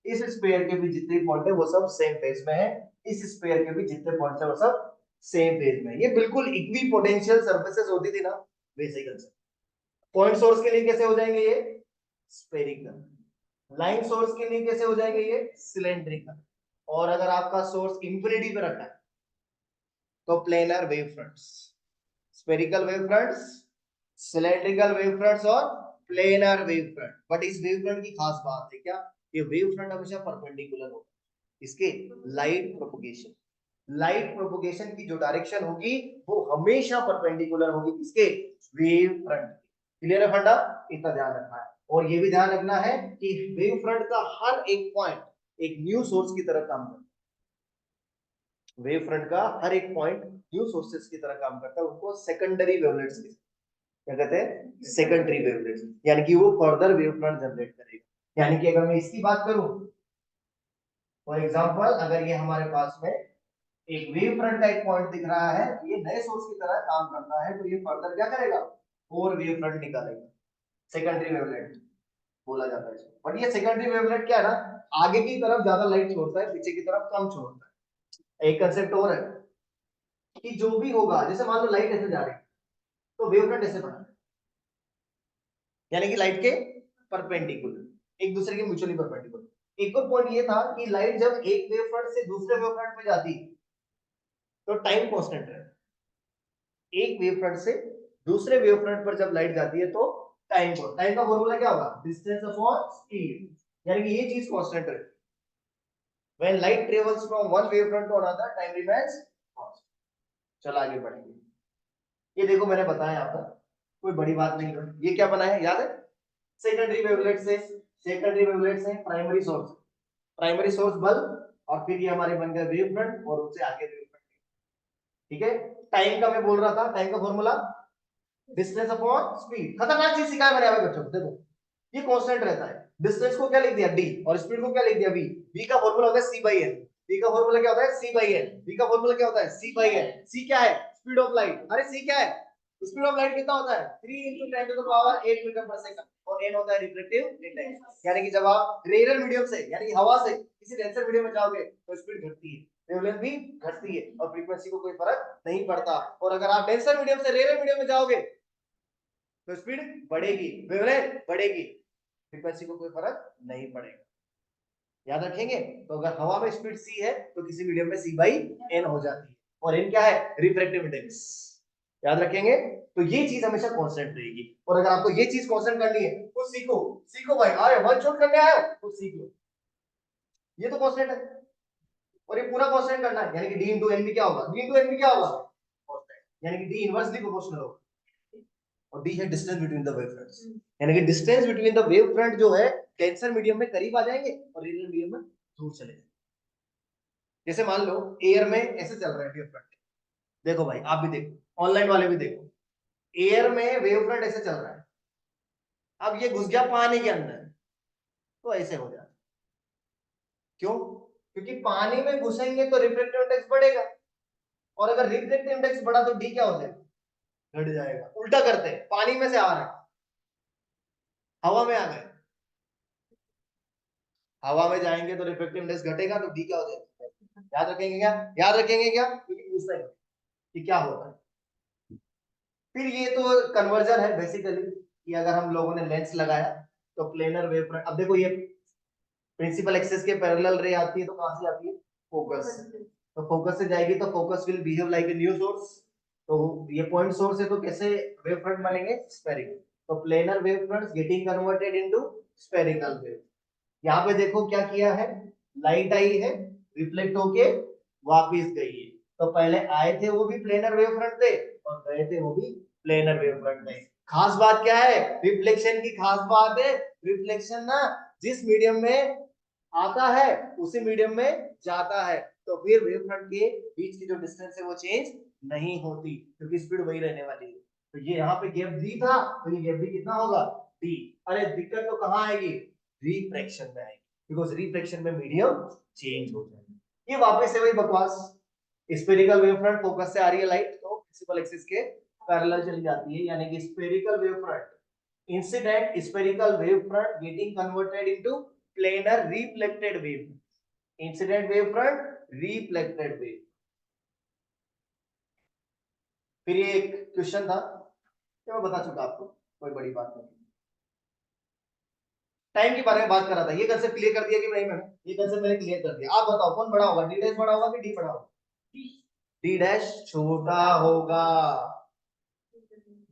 इस स्फेयर के भी जितने पॉइंट है वो सब सेम फेज में है, इस स्फेयर के भी जितने पॉइंट्स है वो सब सेम फेज में। ये बिल्कुल इक्वी पोटेंशियल सरफेसेस होती थी ना, वैसे ही कंसेप्ट। पॉइंट सोर्स के लिए कैसे हो जाएंगे ये, स्फेरिकल। लाइन सोर्स के लिए कैसे हो जाएंगे ये, सिलेंड्रिकल। और अगर आपका सोर्स इंफिनिटी पे रखा है तो planar wave fronts, spherical wave fronts, cylindrical wave fronts और प्लेनर वेव फ्रंट। बट इस वेव फ्रंट की खास बात है क्या, ये वेव फ्रंट हमेशा परपेंडिकुलर होगा इसके लाइट प्रोपगेशन। लाइट प्रोपगेशन की जो डायरेक्शन होगी वो हमेशा परपेंडिकुलर होगी किसके, वेव फ्रंट। क्लियर है फंडा, इतना ध्यान रखना है। और ये भी ध्यान रखना है कि वेव फ्रंट का हर एक पॉइंट एक न्यू सोर्स की तरह काम करता है। वेव फ्रंट का हर एक पॉइंट न्यू सोर्सेस की तरह काम करता है, उनको सेकेंडरी वेवलेट्स क्या कहते हैं, सेकेंडरी वेवलेट्स, यानी कि वो फर्दर वेव फ्रंट जनरेट करेगा। यानी कि अगर मैं इसकी बात करूं, फॉर एग्जांपल अगर ये हमारे पास में एक वेव फ्रंट का एक पॉइंट दिख रहा है, ये नए सोर्स की तरह काम करता है, तो ये फर्दर क्या करेगा, और वेव फ्रंट निकालेगा, सेकेंडरी वेवलेट बोला जाता है इसको। बट ये सेकेंडरी वेवलेट क्या है ना, आगे की तरफ ज्यादा लाइट छोड़ता है, पीछे की तरफ कम छोड़ता है। एक कंसेप्ट और है कि जो भी होगा, जैसे मान लो लाइट ऐसे जा रही है तो वेव फ्रंट ऐसे बना, यानी कि लाइट के परपेंडिकुलर, एक दूसरे के म्यूचुअली परपेंडिकुलर। एक और पॉइंट ये था कि लाइट जब एक वेव फ्रंट से दूसरे वेव फ्रंट पे जाती तो टाइम कांस्टेंट रहता, एक वेव फ्रंट से दूसरे वेव फ्रंट पर जब लाइट जाती है तो टाइम का फॉर्मूला क्या होगा, डिस्टेंस अपॉन स्पीड, यानी कि ये चीज कांस्टेंट रहती है। When light travels from one wave front to another time remains constant. चलो आगे बढ़ेंगे। ये देखो मैंने बताया यहाँ पर, कोई बड़ी बात नहीं है। ये क्या बना है याद है, सेकेंडरी वेवलेट से, सेकेंडरी वेवलेट से primary source, primary source bulb, और फिर ये हमारे बन गए वेव फ्रंट, और उससे आगे वेव फ्रंट। ठीक है, टाइम का मैं बोल रहा था, टाइम का फॉर्मूला डिस्टेंस अपॉन स्पीड। खतरनाक चीज सिखाया मैंने यहाँ पे बच्चों को, देखो ये कांस्टेंट रहता है। डिस्टेंस को क्या लिख दिया डी, और स्पीड को क्या लिख दिया वी। वी का फॉर्मूला होता है सी बाई एन, वी का फॉर्मूला क्या होता है सी बाई एन, वी का फॉर्मूला क्या होता है सी बाई एन। सी क्या है, स्पीड ऑफ लाइट। अरे सी क्या है, स्पीड ऑफ लाइट कितना होता है 3 × 10⁻8 मीटर पर सेकंड, और एन होता है रिफ्रैक्टिव इंडेक्स। यानी कि जब आप रेयर मीडियम से, यानी कि हवा से किसी डेंसर मीडियम में जाओगे तो स्पीड घटती है, वेवलेंथ भी घटती है, और फ्रीक्वेंसी को कोई फर्क नहीं पड़ता। और अगर आप डेंसर मीडियम से रेयर मीडियम में जाओगे तो स्पीड बढ़ेगी, वेवलेंथ बढ़ेगी, फ्रीक्वेंसी को कोई फर्क नहीं पड़ेगा। याद रखेंगे। तो अगर हवा में स्पीड सी है तो किसी मीडियम में सी बाई एन हो जाती है, और एन क्या है, रिफ्रैक्टिव इंडेक्स। याद रखेंगे। तो ये चीज हमेशा कांस्टेंट रहेगी। और अगर आपको ये चीज कांस्टेंट करनी है तो सीखो, सीखो भाई, आए वन शॉट करने आए हो तो सीख लो, ये तो कांस्टेंट है, और ये पूरा कांस्टेंट करना है, यानी कि डी इंटू एन भी क्या होगा, डी इंटू एन भी क्या होगा, कांस्टेंट, यानी कि डी इनवर्सली प्रोपोर्शनल होगा। और डी है distance between the wave fronts, यानी कि distance between the wave front जो है टेंसर मीडियम में करीब आ जाएंगे और रेडियल मीडियम में दूर चले जाएंगे। जैसे मान लो एयर में ऐसे चल रहा है वेव फ्रंट, देखो भाई, आप भी देखो, ऑनलाइन वाले भी देखो, एयर में वेव फ्रंट ऐसे चल रहा है, अब ये घुस गया पानी के अंदर तो ऐसे हो जाता है। क्यों? क्योंकि पानी में घुसेंगे तो रिफ्रैक्टिव इंडेक्स बढ़ेगा, और अगर रिफ्रैक्टिव इंडेक्स बढ़ा तो डी क्या हो जाएगा? घट जाएगा। उल्टा करते हैं, पानी में से आ रहा है, हवा में आ गए, हवा में जाएंगे तो रिफ्रैक्टिव इंडेक्स घटेगा तो डी क्या हो जाएगा? याद रखेंगे क्या? याद रखेंगे क्या? क्योंकि पूछता है कि क्या होता है। फिर ये तो कन्वर्जन है बेसिकली, कि अगर हम लोगों ने लेंस लगाया तो प्लेनर वेव फ्रंट, अब देखो ये प्रिंसिपल एक्सिस के पैरेलल रे आती है तो कहां से आती है? फोकस। तो फोकस से जाएगी तो focus will behave like a new source, तो ये पॉइंट सोर्स है तो कैसे वेव फ्रंट बनेंगे? स्फेरिकल। तो planar wave fronts getting converted into spherical wave. यहाँ पे देखो क्या किया है, लाइट आई है, रिफ्लेक्ट होके वापिस गई है, तो पहले आए थे वो भी प्लेनर वेव फ्रंट थे और गए थे वो भी प्लेनर वेव फ्रंट थे। खास बात क्या है रिफ्लेक्शन की? खास बात है रिफ्लेक्शन ना जिस मीडियम में आता है उसी मीडियम में जाता है, तो फिर वेव फ्रंट के बीच की जो डिस्टेंस है वो चेंज नहीं होती क्योंकि स्पीड वही रहने वाली है। तो ये यहाँ पे गैप डी था तो ये गैप डी कितना होगा? डी। अरे दिक्कत तो कहाँ आएगी? रिफ्रैक्शन में आएगी, बिकॉज रिफ्रैक्शन में मीडियम चेंज हो जाएगा। ये वापस से वही बकवास, स्फेरिकल वेव फ्रंट फोकस से आ रही है लाइट तो प्रिंसिपल एक्सिस के पैरेलल चली जाती है, यानी कि spherical wave front incident spherical wave front getting converted into planar reflected wave, incident wave front reflected wave। फिर ये एक क्वेश्चन था जो मैं बता चुका आपको, कोई बड़ी बात नहीं। टाइम के बारे में बात कर रहा था, ये कंसेप्ट क्लियर कर दिया कि नहीं? मैंने ये कंसेप्ट मैंने क्लियर कर दिया। आप बताओ कौन बड़ा होगा, डी डैश बड़ा होगा कि डी बड़ा होगा? डी डैश छोटा होगा,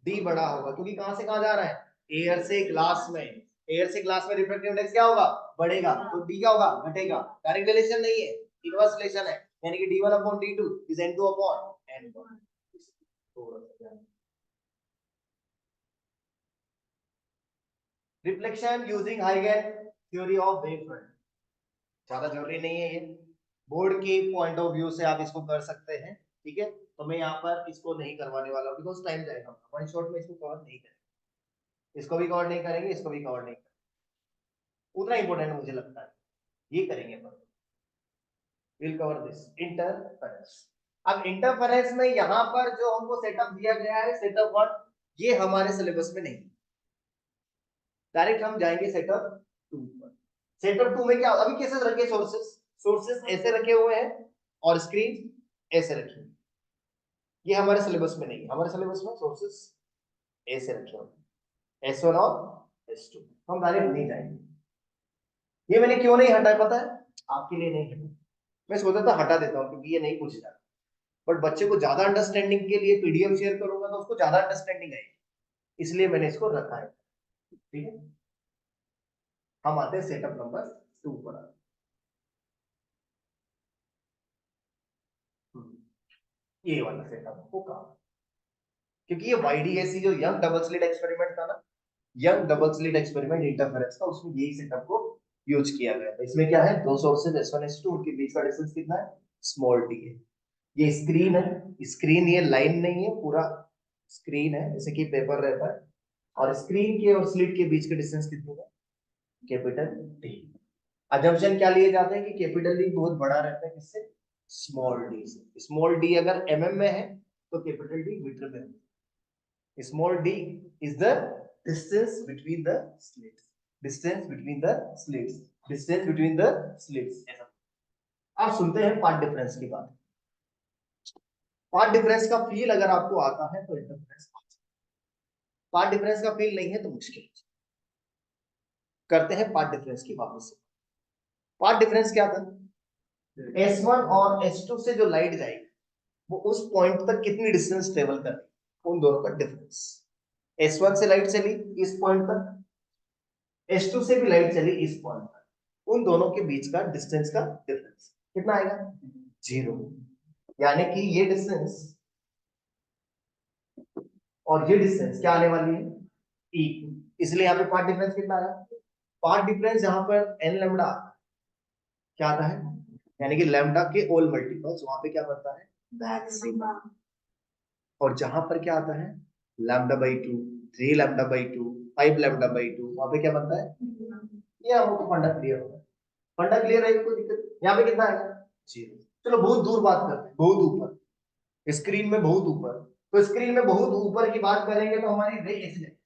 डी बड़ा होगा, क्योंकि कहां से कहां जा रहा है? एयर से ग्लास में, एयर से ग्लास में रिफ्रैक्टिव इंडेक्स क्या होगा? बढ़ेगा, तो डी क्या होगा? घटेगा। डायरेक्ट रिलेशन नहीं है, इनवर्स रिलेशन है, यानी कि d1 upon d2 is n2 upon n1। Reflection using हाइगन थ्योरी ऑफ वेव फ्रंट, ज्यादा जरूरी नहीं है ये, बोर्ड के पॉइंट ऑफ व्यू से आप इसको कर सकते हैं, ठीक है? तो मैं यहाँ पर इसको नहीं करवाने वाला हूँ बिकॉज टाइम जाएगा, वन शॉट में इसको कवर नहीं करेंगे, इसको भी कवर नहीं करेंगे, इसको भी कवर नहीं करेंगे, उतना इंपॉर्टेंट मुझे लगता है ये करेंगे अपन। Will cover this interference. अब इंटरफेरेंस में यहाँ पर जो हमको सेटअप दिया गया है सेटअप वन, ये हमारे सिलेबस में नहीं, डायरेक्ट हम जाएंगे सेटअप टू पर। सेटअप टू में क्या अभी कैसे रखे? सोर्सेस, सोर्सेस ऐसे रखे हुए हैं और स्क्रीन ऐसे रखी हुई, ये हमारे सिलेबस में नहीं, हमारे सिलेबस में सोर्सेस ऐसे रखे हुए हैं, S1 और S2, हम डायरेक्ट नहीं जाएंगे। ये मैंने क्यों नहीं हटाया पता है? आपके लिए नहीं हटा, मैं सोचा था हटा देता हूँ क्योंकि ये नहीं पूछा जाता, बट बच्चे को ज्यादा अंडरस्टैंडिंग के लिए पीडीएफ शेयर करूंगा तो उसको ज्यादा अंडरस्टैंडिंग आएगी, इसलिए मैंने इसको रखा है, ठीक है? हम आते हैं सेटअप नंबर 2 पर। ये वाला सेटअप होगा, क्योंकि ये वाईडीएसी जो यंग डबल स्लिट एक्सपेरिमेंट था ना, young double slit experiment interference का, उसमें यही सेटअप को यूज किया गया था। इसमें क्या है, दो सोर्सेज S1 S2, उनके बीच का डिस्टेंस कितना है? स्मॉल डी है। ये स्क्रीन है, स्क्रीन ये लाइन नहीं है, पूरा स्क्रीन है जैसे कि पेपर रहता है, और स्क्रीन के और स्लिट के बीच का डिस्टेंस कितना है? Capital D. अजम्पशन क्या लिए जाते हैं कि कैपिटल डी बहुत बड़ा रहता है किससे? स्मॉल डी से। स्मॉल डी अगर mm में है तो कैपिटल डी मीटर में है। Small D is the distance between the slits, distance between the slits, distance between the slits. ऐसा आप सुनते हैं पार्ट डिफरेंस की बात, पार्ट डिफरेंस का फील अगर आपको आता है तो इंटरफेरेंस, पार्ट डिफरेंस का फील नहीं है तो मुश्किल। करते हैं पार्ट डिफरेंस की वापस से। पार्ट डिफरेंस क्या था? S1 और S2 से जो लाइट जाएगी वो उस पॉइंट तक कितनी डिस्टेंस ट्रेवल कर रही है, उन दोनों का डिफरेंस। S1 से लाइट चली इस पॉइंट तक, S2 से भी लाइट चली इस पॉइंट तक, उन दोनों के बीच का डिस्टेंस का डिफरेंस कितना आएगा? 0। यानी कि ये डिस्टेंस और ये डिस्टेंस क्या आने वाली है? इक्वल। इसलिए यहाँ पे पार्ट डिफरेंस कितना आया? पार्ट डिफरेंस यहाँ पर n लैम्डा क्या आता है, यानी कि लैम्डा के ऑल मल्टीपल्स, वहां पे क्या बनता है? मैक्सिमम। और जहां पर क्या आता है λ/2, 3 λ/2, 5 λ/2, वहां पे क्या बनता है, ये हमको फंडा क्लियर होगा। फंडा क्लियर है, कोई दिक्कत नहीं। यहाँ पे कितना आएगा, 0। चलो बहुत दूर बात करते हैं, बहुत ऊपर, स्क्रीन में बहुत ऊपर। तो स्क्रीन में बहुत ऊपर की बात करेंगे तो हमारी रे ऐसे जाएगी,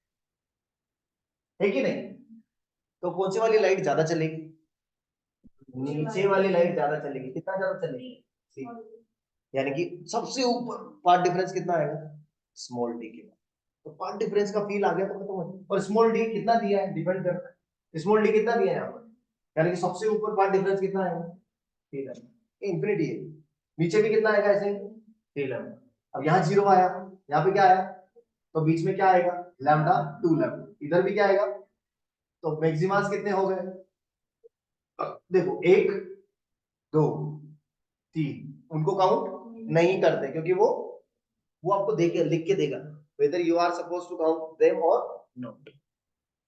है कि नहीं। तो कौन सी वाली लाइट ज्यादा चलेगी, नीचे वाली लाइट ज्यादा चलेगी। कितना ज्यादा चलेगी, सी। यानी कि सबसे ऊपर पार्ट डिफरेंस कितना आएगा, स्मॉल डी के बाद। तो पार्ट डिफरेंस का फील आ गया तो खत्म हो गया। और स्मॉल डी कितना दिया है, डिपेंड करता है स्मॉल डी कितना दिया है यहाँ पर, यानी कि सबसे ऊपर पार्ट डिफरेंस कितना आएगा, 3 इंफिनिटी है। नीचे भी कितना आएगा ऐसे, 3 अब यहाँ 0 आया, यहाँ पे क्या आया, तो बीच में क्या आएगा, λ/2 इधर भी क्या आएगा। तो मैक्सिमास कितने हो गए, देखो 1 2 3, उनको काउंट नहीं करते क्योंकि वो आपको देके लिख के देगा whether you are suppose to count them और नॉट।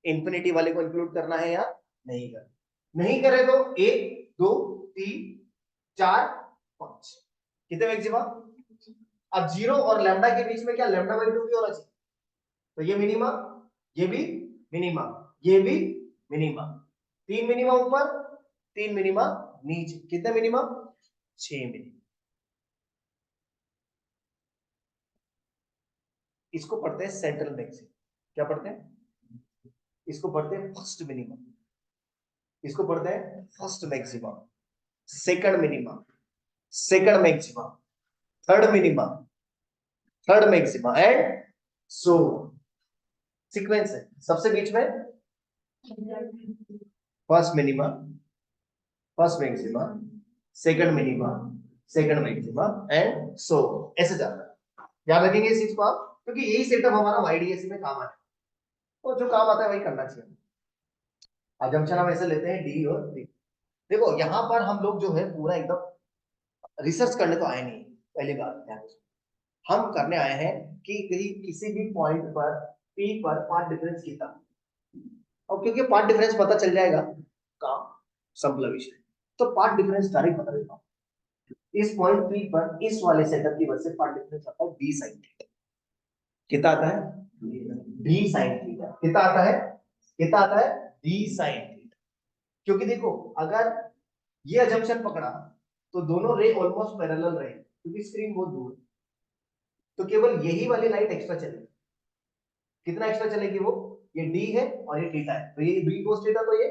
इंफिनिटी वाले को इंक्लूड करना है या नहीं करना, नहीं करे तो 1 2 3 4 5 कितने मैक्सिमा। अब 0 और लैम्डा के बीच में क्या λ/2 भी होना चाहिए, तो ये मिनिमा, ये भी मिनिमा, ये भी मिनिमा। 3 मिनिमा ऊपर, 3 मिनिमा नीचे, कितने मिनिमा, 6 मिनिमा। इसको पढ़ते हैं सेंट्रल मैक्सिमम। क्या पढ़ते हैं, इसको पढ़ते हैं फर्स्ट मिनिमम, इसको पढ़ते हैं first maximum, second minimum, second maximum, third minimum, third maximum and so sequence है। सबसे बीच में first minimum, first maximum, second minimum, second maximum and so, ऐसे जाता है। याद रखेंगे इस चीज को आप, क्योंकि यही सेटअप हमारा वाईडीएसी में काम आता है, तो जो काम आता है वही करना चाहिए। अजम्पशन हम ऐसे लेते हैं डी और डी। देखो यहाँ पर हम लोग जो है पूरा एकदम रिसर्च करने तो आए नहीं, पहली बात ध्यान रखो। हम करने आए हैं कि कहीं किसी भी पॉइंट पर पी पर पार्ट डिफरेंस कितना, और क्योंकि पार्ट डिफरेंस पता चल जाएगा काम संपला विषय, तो पार्ट डिफरेंस डायरेक्ट बता देता हूँ। इस पॉइंट पी पर इस वाले सेटअप की वजह से पार्ट डिफरेंस आता है डी साइन थीटा। कितना आता है, डी साइन थीटा। कितना आता है, कितना आता है, डी साइन थीटा। क्योंकि देखो अगर ये अजम्पशन पकड़ा तो दोनों रे ऑलमोस्ट पैरेलल रहे, क्योंकि स्क्रीन बहुत दूर है, तो केवल यही वाली लाइट एक्स्ट्रा चलेगी। कितना एक्स्ट्रा चलेगी, वो ये डी है और ये थीटा है, तो ये बी cos थीटा, तो ये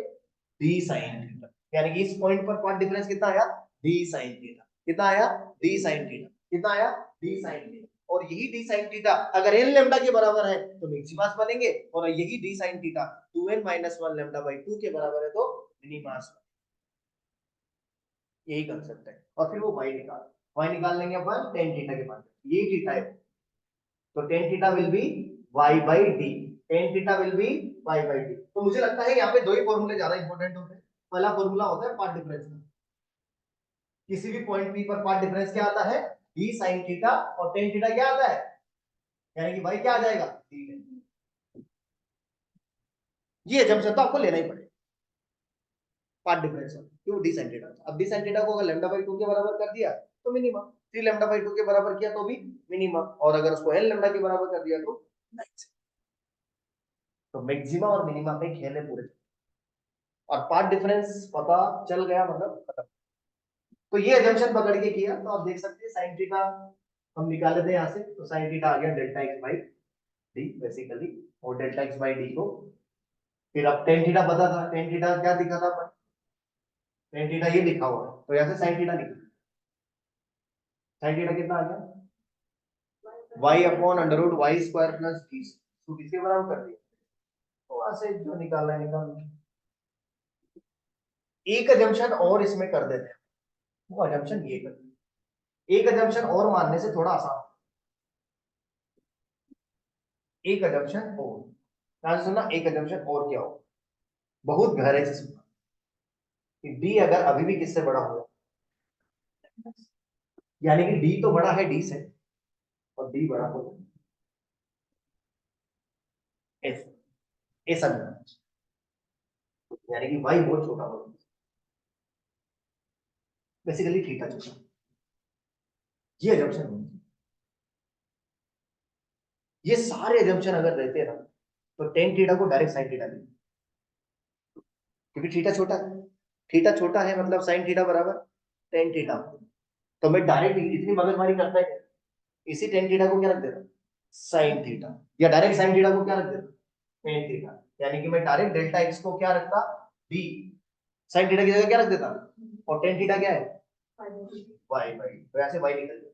डी साइन थीटा। यानी कि इस पॉइंट पर पार्ट डिफरेंस कितना आया, डी साइन थीटा। कितना आया, डी साइन थीटा। कितना आया, डी साइन थीटा। और यही डी साइन थीटा अगर एन लेम्डा के बराबर है तो मैक्सिमास बनेंगे, और यही डी साइन थीटा 2n - 1 λ/2 के बराबर है तो मिनिमास। यही कंसेप्ट है। और फिर वो y निकाल लेंगे अपन टेन थीटा के बाद, ये थीटा है तो tan theta will be y/d, tan theta will be y/d। तो मुझे लगता है यहाँ पे दो ही फॉर्मूले ज्यादा इंपॉर्टेंट होते हैं। पहला फॉर्मूला होता है पार्ट डिफरेंस का, किसी भी पॉइंट p पर पार्ट डिफरेंस क्या आता है, d sin थीटा, और टेन थीटा क्या आता है, यानी कि y क्या आ जाएगा, d। ये जंक्शन तो आपको लेना ही पड़ेगा पार्ट डिफरेंस, क्यों डी sin थीटा। अब डी sin थीटा को अगर λ/2 के बराबर कर दिया तो मिनिमम, 3 λ/2 के बराबर किया तो भी मिनिमम, और अगर उसको n लैम्डा के बराबर कर दिया तो मैक्सिमम। तो मैक्सिमा और मिनिमा पे खेल है पूरे, और पार्ट डिफरेंस पता चल गया मतलब खत्म। तो ये अजम्पशन पकड़ के किया तो आप देख सकते हैं साइन थीटा हम निकाले थे यहाँ से, तो साइन थीटा आ गया delta x by D basically, और डेल्टा x बाई डी को फिर अब टेन थीटा पता था, टेन थीटा क्या दिखा था अपन, टेन थीटा ये लिखा हुआ है, तो यहाँ से साइन थीटा निकला। साइन थीटा कितना आ गया, y/√y² प्लस डी, तो किसके बराबर कर दिया, तो वहां से जो निकालना है निकाल लो। एक अजम्पशन और इसमें कर देते हैं, वो अजम्पशन ये कर, एक अजम्पशन और मानने से थोड़ा आसान, एक अजम्पशन और, ध्यान से सुनना, एक अजम्पशन और क्या हो, बहुत गहराई से सुनना, कि डी अगर अभी भी किससे बड़ा होगा, यानी कि डी तो बड़ा है डी से, और डी बड़ा होगा एस, ऐसा नहीं, यानी कि वाई बहुत छोटा होगा, बेसिकली थीटा छोटा, ये अजम्पशन होगी। ये सारे एजम्पशन अगर रहते हैं ना, तो टेन थीटा को डायरेक्ट साइन थीटा लेंगे, क्योंकि थीटा छोटा है, थीटा छोटा है मतलब साइन थीटा बराबर टेन थीटा। तो मैं डायरेक्ट इतनी मगजमारी करता है, इसी टेन थीटा को क्या रख देता, साइन थीटा, या डायरेक्ट साइन थीटा को क्या रख देता, टेन थीटा। यानी कि मैं डायरेक्ट डेल्टा एक्स को क्या रखता, बी, साइन थीटा की जगह क्या रख देता, और टेन थीटा क्या है, वाई बाई, तो ऐसे वाई निकल जाए।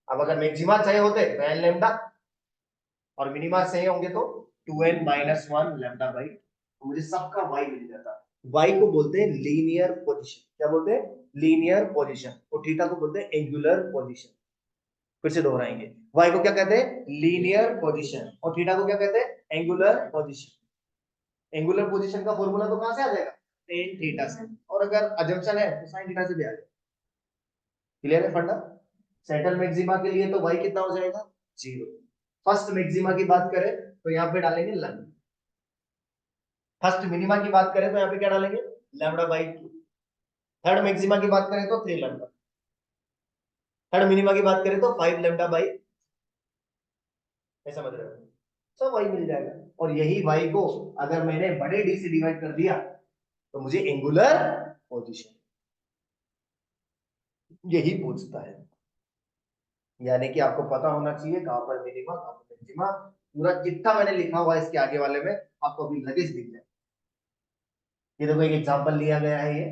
अब अगर मैक्सिमा चाहिए होते तो एन लेम्डा, और मिनिमा चाहिए होंगे तो 2n minus one lambda by, तो मुझे सबका y मिल जाता। y को बोलते हैं लीनियर पोजीशन, क्या बोलते हैं, लीनियर पोजीशन, और थीटा को बोलते हैं एंगुलर पोजीशन। फिर से दोहराएंगे, y को क्या कहते हैं, लीनियर पोजीशन, और थीटा को क्या कहते हैं, एंगुलर पोजीशन। एंगुलर पोजीशन का फॉर्मूला तो कहां से आ जाएगा, टेन थीटा से, और अगर अजम्पशन है तो साइन थीटा से भी आ जाएगा। क्लियर है फंडा। सेंट्रल मैक्सिमा के लिए तो y कितना हो जाएगा, 0। फर्स्ट मैक्सिमा की बात करें तो यहाँ पे डालेंगे लैम्डा, फर्स्ट मिनिमा की बात करें तो यहाँ पे क्या डालेंगे, लैम्डा बाई 2। थर्ड मैक्सिमा की बात करें तो 3 लैम्डा, थर्ड मिनिमा की बात करें तो 5 लैम्डा बाई, ऐसा समझ रहे हो, सब वही मिल जाएगा। और यही y को अगर मैंने बड़े d से डिवाइड कर दिया तो मुझे एंगुलर पोजीशन यही पूछता है। यानी कि आपको पता होना चाहिए कहां पर मिनिमा कहां पर मैक्सिमा, पूरा जितना मैंने लिखा हुआ है इसके आगे वाले में आपको अभी लगेज दिख जाए। ये देखो एक एग्जांपल लिया गया है, ये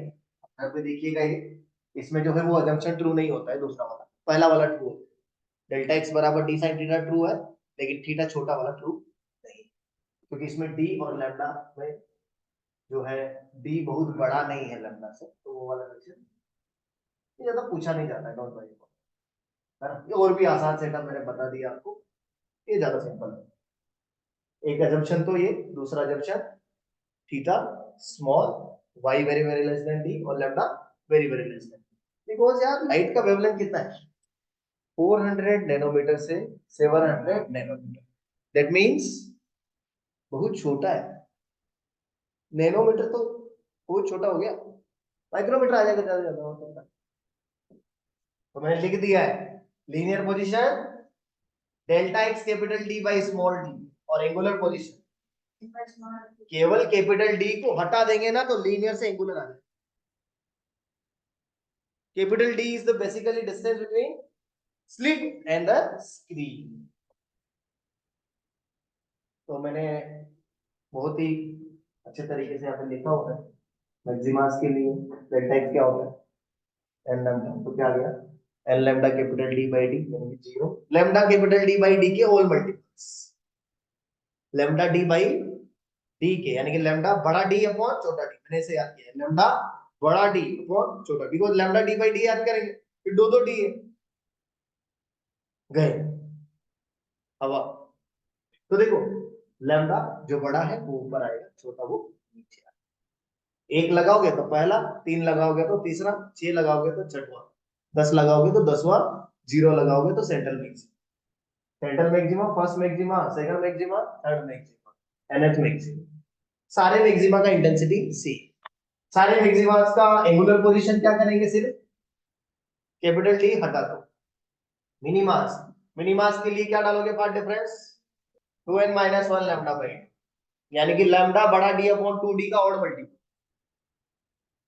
घर पे देखिएगा, ये इसमें जो है वो अजम्पशन ट्रू नहीं होता है, दूसरा वाला, पहला वाला ट्रू है, डेल्टा एक्स बराबर डी साइन थीटा ट्रू है, लेकिन थीटा छोटा वाला ट्रू नहीं, क्योंकि इसमें डी और लैम्डा में जो है डी बहुत बड़ा नहीं है लैम्डा से, तो वो वाला क्वेश्चन ये ज्यादा पूछा नहीं जाता है, डोंट वरी, है ना। ये और भी आसान सेटअप मैंने बता दिया आपको, ये ज्यादा सिंपल है। एक अजम्पशन तो ये, दूसरा assumption theta small, y very very less than d, और lambda very very less than, because यार लाइट का वेवलेंथ कितना है, 400 नैनोमीटर से 700 नैनोमीटर, दैट मींस बहुत छोटा है। नैनोमीटर तो बहुत छोटा हो गया, माइक्रोमीटर आ जाएगा ज्यादा ज्यादा हो सकता है। तो मैंने लिख दिया है linear position delta x capital D by small D, और एंगुलर पोजीशन केवल कैपिटल डी को हटा देंगे ना तो लीनियर से एंगुलर आ जाएगा। Capital D is the basically distance between slit and the screen. तो मैंने बहुत ही अच्छे तरीके से यहाँ पे लिखा हुआ है मैक्सिमास के लिए डेल्टा एक्स क्या होता है, एन लैम्डा, तो क्या आ गया, N lambda capital D by D, यानी कि 0 lambda capital D by D के whole multiples, lambda D by D के, यानी कि लैम्डा बड़ा डी अपॉन छोटा डी, मैंने इसे याद किया है, लैम्डा बड़ा डी अपॉन छोटा, because lambda D by D याद करेंगे फिर दो दो डी है गए हवा। तो देखो लैम्डा जो बड़ा है वो ऊपर आएगा, छोटा वो नीचे आएगा। एक लगाओगे तो पहला, तीन लगाओगे तो तीसरा, 6 लगाओगे तो छठवां, 10 लगाओगे तो 10वां, 0 लगाओगे तो central maxima, central maxima, first maxima, second maxima, third maxima, nth maxima, सारे मैक्सिमा का इंटेंसिटी सी। सारे मैक्सिमास का एंगुलर पोजीशन क्या करेंगे, सिर्फ कैपिटल टी हटा दो, मिनिमास, मिनिमास के लिए क्या डालोगे path difference, 2n minus one lambda by, यानी कि लैम्डा बड़ा डी अपॉन 2d का odd multiple,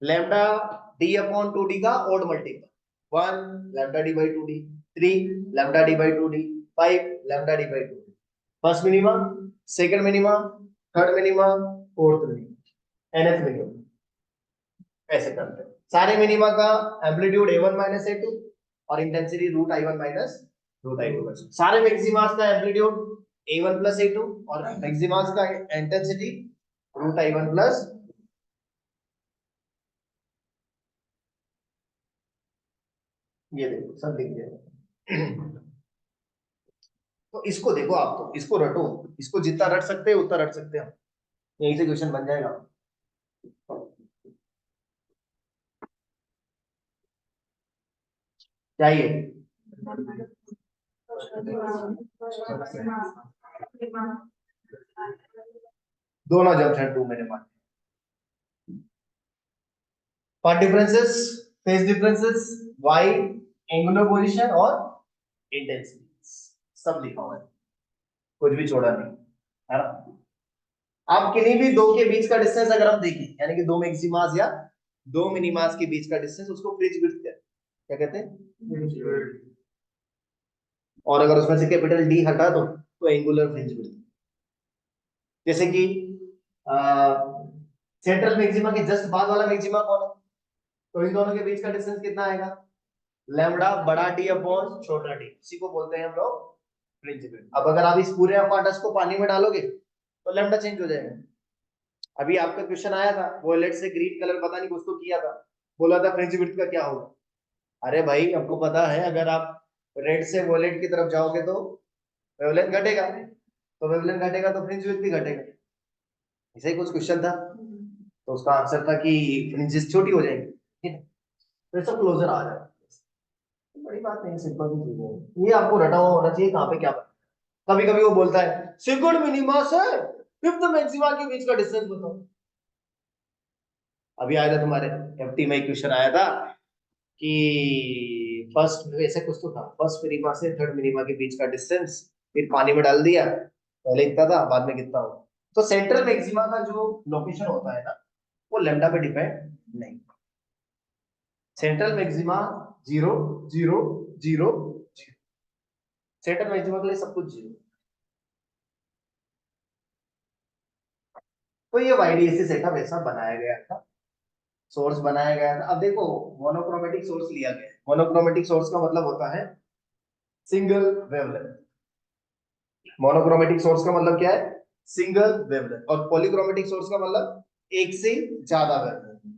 lambda D upon 2d का odd multiple, 1 lambda D by 2d, 3 lambda D by 2d, 5 lambda D by 2d, first minima, second minima, third minima, fourth minima, nth minima, ऐसे करते हैं। सारे minima का amplitude a1 minus a2 और intensity root i1 minus root i2, सारे maxima का amplitude a1 plus a2 और maxima का इंटेंसिटी रूट i1 प्लस, ये देखो सब लिख दिया। तो इसको देखो, आप तो इसको रटो, इसको जितना रट सकते हैं उतना रट सकते हैं, यहीं से क्वेश्चन बन जाएगा। चाहिए दोनों जंक्शन टू मैंने मान, part differences, phase differences, y angular position और इंटेंसिटी सब लिखा हुआ है, कुछ भी छोड़ा नहीं, है ना। आप किन्हीं भी दो के बीच का डिस्टेंस अगर हम देखें, यानी कि दो मैक्सिमास या दो मिनिमास के बीच का डिस्टेंस, उसको फ्रिंज विड्थ कहते हैं। क्या कहते हैं? और अगर उसमें से कैपिटल डी हटा दो तो एंगुलर फ्रिंज विड्थ। जैसे कि सेंट्रल मैक्सिमा के जस्ट बाद वाला मैक्सिमा कौन है, तो इन दोनों के बीच का डिस्टेंस कितना आएगा, लैम्बडा बड़ा टी अपॉन छोटा टी, इसी को बोलते हैं हम लोग फ्रिंज विड्थ। अब अगर आप इस पूरे अपार्टस को पानी में डालोगे तो लैम्बडा चेंज हो जाएगा। अभी आपका क्वेश्चन आया था वॉयलेट से ग्रीन कलर पता नहीं कुछ तो किया था, बोला था फ्रिंज विड्थ का क्या होगा। अरे भाई आपको पता है अगर आप रेड से वॉयलेट की तरफ जाओगे तो वेवलेंथ घटेगा, तो वेवलेंथ घटेगा तो फ्रिंज विड्थ भी घटेगा। ऐसा ही कुछ क्वेश्चन था, तो उसका आंसर था कि फ्रिंजेस छोटी हो जाएंगी, ठीक है, तो सब क्लोजर आ जाएगा। बड़ी बात नहीं, सिंपल सी चीज है, ये आपको रटा हुआ होना चाहिए कहाँ पे क्या बना। कभी कभी वो बोलता है सेकंड मिनिमा से फिफ्थ मैक्सिमा के बीच का डिस्टेंस बताओ। अभी आया था तुम्हारे एफटी में क्वेश्चन आया था कि फर्स्ट ऐसे कुछ तो था, फर्स्ट मिनिमा से थर्ड मिनिमा के बीच का डिस्टेंस, फिर पानी में डाल दिया, पहले इतना था बाद में कितना हो। तो सेंट्रल मैक्सिमा का जो लोकेशन होता है ना, वो लैम्डा पे डिपेंड नहीं। सेंट्रल मैक्सिमा 0 0 0 0, सेंट्रल मैक्सिमा के लिए सब कुछ 0। तो ये वाईडीएससी का वैसा बनाया गया था, सोर्स बनाया गया था। अब देखो मोनोक्रोमेटिक सोर्स लिया गया है, मोनोक्रोमेटिक सोर्स का मतलब होता है सिंगल वेवलेंथ। मोनोक्रोमेटिक सोर्स का मतलब क्या है, सिंगल वेवलेंथ। और पॉलीक्रोमेटिक सोर्स का मतलब एक से ज्यादा वेवलेंथ।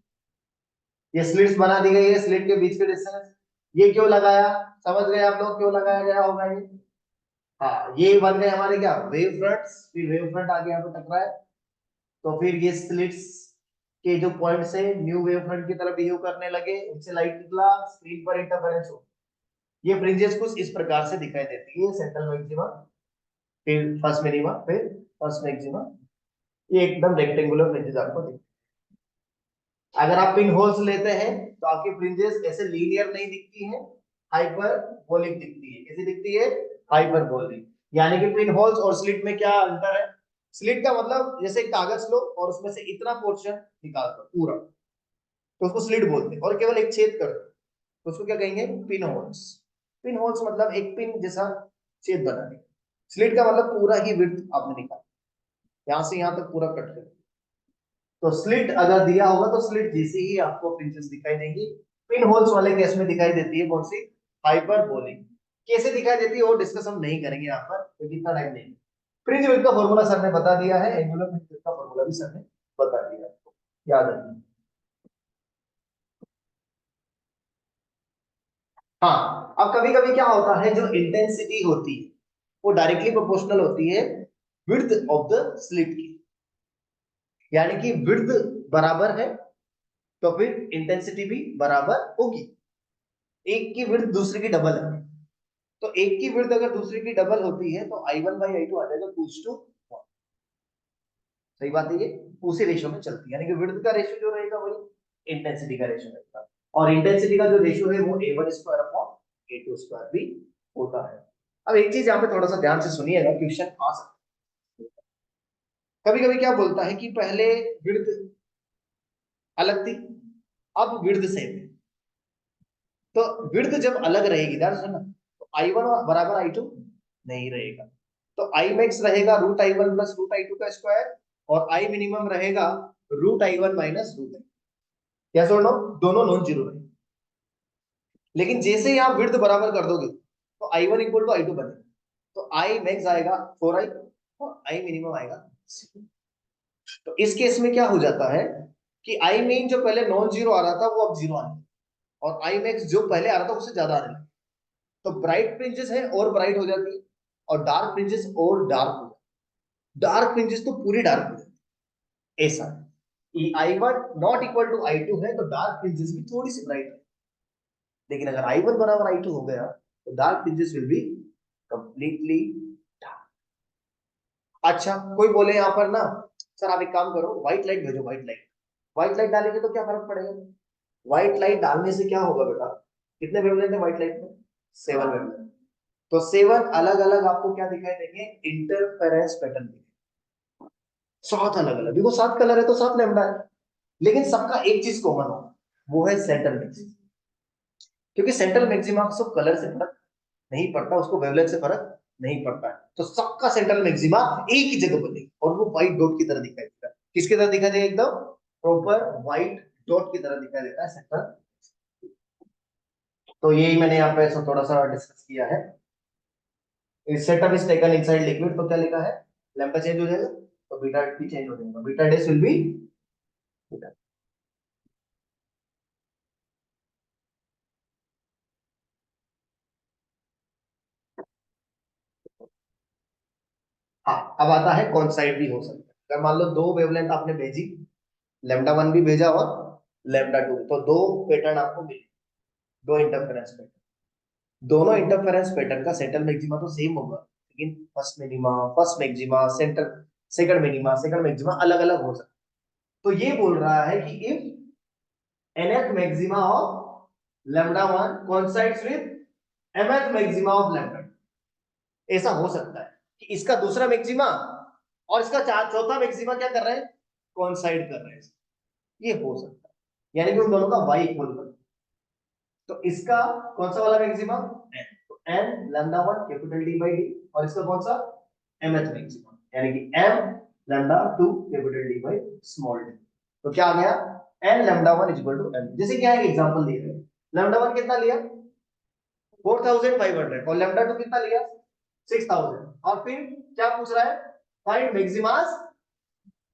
ये स्लिट्स बना दी गई है, स्लिट के बीच के डिस्टेंस, ये क्यों लगाया, समझ गए आप लोग क्यों लगाया गया होगा ये। हाँ ये बन गए हमारे क्या वेव फ्रंट्स, फिर वेव फ्रंट आगे यहाँ पे टकराए, तो फिर ये स्लिट्स के जो पॉइंट से न्यू वेव फ्रंट की तरफ बिहेव करने लगे, उनसे लाइट निकला, स्क्रीन पर इंटरफेरेंस हो। ये फ्रिंजेस कुछ इस प्रकार से दिखाई देती है, सेंट्रल मैक्सिमा, फिर फर्स्ट मिनिमा, फिर फर्स्ट मैक्सिमा। ये एकदम रेक्टेंगुलर फ्रिंजेस आपको दिखते हैं। अगर आप पिन होल्स लेते हैं तो आपकी फ्रिंजेस ऐसे लीनियर नहीं दिखती हैं, हाइपरबोलिक दिखती है। कैसी दिखती है, हाइपरबोलिक। यानी कि पिन होल्स और स्लिट में क्या अंतर है, स्लिट का मतलब जैसे एक कागज लो और उसमें से इतना पोर्शन निकाल दो पूरा, तो उसको स्लिट बोलते हैं। और केवल एक छेद कर दो तो उसको क्या कहेंगे, पिन होल्स। पिन होल्स मतलब एक पिन जैसा छेद बना दें। स्लिट का मतलब पूरा ही विड्थ आपने निकाला, यहां से यहां तक पूरा कट कर। तो स्लिट अगर दिया होगा तो स्लिट जैसी ही आपको फ्रिंजेस दिखाई देंगी। पिन होल्स वाले केस में दिखाई देती है कौन सी, हाइपरबोलिक। कैसे दिखाई देती है वो डिस्कस हम नहीं करेंगे यहाँ पर क्योंकि इतना टाइम नहीं। फ्रिंज विड्थ का फॉर्मूला सर ने बता दिया है, एंगुलर फ्रिंज विड्थ का फॉर्मूला भी सर ने बता दिया है, याद रखिए। हाँ अब कभी कभी क्या होता है, जो इंटेंसिटी होती है वो डायरेक्टली प्रोपोर्शनल होती है विड्थ ऑफ द स्लिट की। यानी कि विड्थ बराबर है तो फिर इंटेंसिटी भी बराबर होगी। एक की विड्थ दूसरे की डबल है, तो एक की विड्थ अगर दूसरे की डबल होती है तो I1/I2 आ जाएगा 2:1। सही बात है, ये उसी रेशियो में चलती है, यानी कि विड्थ का रेशियो जो रहेगा वही इंटेंसिटी का रेशियो रहेगा। और इंटेंसिटी का जो रेशियो है वो A1² अपॉन A2² भी होता है। अब एक चीज यहाँ पे थोड़ा सा ध्यान से सुनिएगा, क्वेश्चन आ सकता है। कभी कभी क्या बोलता है कि पहले विड्थ अलग थी, अब विड्थ सेम है। तो विड्थ जब अलग रहेगी, ध्यान सुनना, तो I1 बराबर I2 नहीं रहेगा, तो आई मैक्स रहेगा √I1 प्लस √I2 का स्क्वायर, और आई मिनिमम रहेगा √I1 माइनस √I2। यस और नो, दोनों नॉन जीरो रहेंगे। लेकिन जैसे ही आप विड्थ बराबर कर दोगे तो I1 इक्वल टू I2 बनेगा, तो आई मैक्स आएगा 4I और आई मिनिमम आएगा 6। तो इस केस में क्या हो जाता है कि आई मीन जो पहले नॉन जीरो आ रहा था वो अब जीरो आने लगा, और आई मैक्स जो पहले आ रहा था उससे ज्यादा आने लगा। तो ब्राइट फ्रिंजेस है और ब्राइट हो जाती है, और डार्क फ्रिंजेस और डार्क हो जाती है। डार्क फ्रिंजेस तो पूरी डार्क हो जाती है, ऐसा। I1 not equal to I2 है तो डार्क फ्रिंजेस भी थोड़ी सी ब्राइट है, लेकिन अगर I1 बराबर I2 हो गया तो dark fringes will be completely dark. अच्छा कोई बोले यहाँ पर ना, सर आप एक काम करो व्हाइट लाइट भेजो, व्हाइट लाइट। व्हाइट लाइट डालेंगे तो क्या फर्क पड़ेगा, व्हाइट लाइट डालने से क्या होगा बेटा, कितने वेवलेंथ है व्हाइट लाइट में, 7 वेवलेंथ। तो 7 अलग अलग आपको क्या दिखाई देंगे, इंटरफेरेंस पैटर्न दिखेंगे, 7 अलग अलग, देखो 7 कलर है तो 7 लैम्डा है, लेकिन सबका एक चीज कॉमन हो, वो है सेंट्रल मैक्सिमा। क्योंकि सेंट्रल मैक्सिमा को कलर से फर्क नहीं पड़ता, उसको वेवलेंथ से फर्क नहीं पड़ता है, तो सबका सेंट्रल मैक्सिमा एक ही जगह बनेगा और वो व्हाइट डॉट की तरह दिखाई देगा। किसकी तरह दिखाई देगा, एकदम प्रॉपर व्हाइट डॉट की तरह दिखाई देता है सेंट्रल। तो यही मैंने यहाँ पे थोड़ा सा डिस्कस किया है। Setup is taken inside liquid, तो क्या लिखा है, लैम्डा चेंज हो जाएगा तो बीटा भी चेंज हो जाएगा, beta dash will be beta. हाँ, अब आता है कौन साइड भी हो सकता है। अगर मान लो दो वेवलेंथ आपने भेजी, लैम्डा 1 भी भेजा और लैम्डा 2, तो दो पैटर्न आपको मिले, दो इंटरफेरेंस पैटर्न। दोनों इंटरफेरेंस पैटर्न का सेंट्रल मैक्सिमा तो सेम होगा, लेकिन first minima, first maxima, centre, second minima, second maxima अलग अलग हो सकता है। तो ये बोल रहा है कि if nth maxima of lambda 1 coincides with mth maxima of lambda 2, ऐसा हो सकता है कि इसका दूसरा मैक्सिमा और इसका चौथा मैक्सिमा क्या कर रहे हैं, कोइंसाइड कर रहे हैं, ये हो सकता है, यानी कि उन दोनों का y इक्वल कर। तो इसका कौन सा वाला मैक्सिमा, n, तो n lambda 1 capital D by D, और इसका कौन सा mth मैक्सिमा, यानी कि m lambda 2 capital D by small d। तो क्या आ गया, n lambda 1 is equal to m। जैसे क्या एक एग्जांपल दिए थे, लैम्डा 1 कितना लिया 4500 और लैम्डा 2 कितना लिया 6000, और फिर क्या पूछ रहा है, फाइंड मैक्सिमास,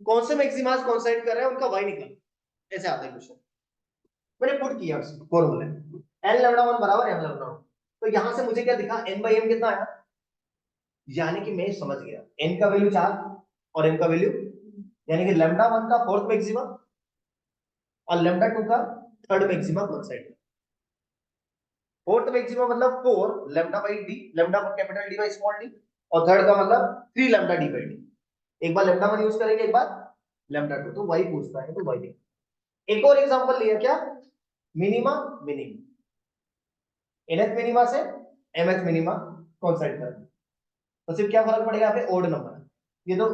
कौन से मैक्सिमास कोइंसाइड कर रहे हैं उनका y निकाल, ऐसे आता है क्वेश्चन। मैंने पुट किया उसको फॉर्मूले, n लैम्डा 1 बराबर m लैम्डा 1। तो यहां से मुझे क्या दिखा, n बाई m कितना आया, यानी कि मैं समझ गया n का वैल्यू 4 और m का वैल्यू, यानी कि लैम्डा 1 का फोर्थ मैक्सिमा और लैम्डा 2 का third maxima coincide. Fourth maxima मतलब 4 लैम्डा बाई डी, लैम्डा को capital D by small D, और थर्ड का मतलब 3 लैम्डा डी बाई डी। एक बार लैम्डा 1 यूज करेंगे, एक बार लैम्डा 2, तो वही पूछता है तो वही। एक और एग्जांपल लिया क्या, मिनिमा मिनिमा, nth मिनिमा से mth मिनिमा कोइंसाइड कर, तो सिर्फ क्या फर्क पड़ेगा, यहाँ पे ओड नंबर है, ये तो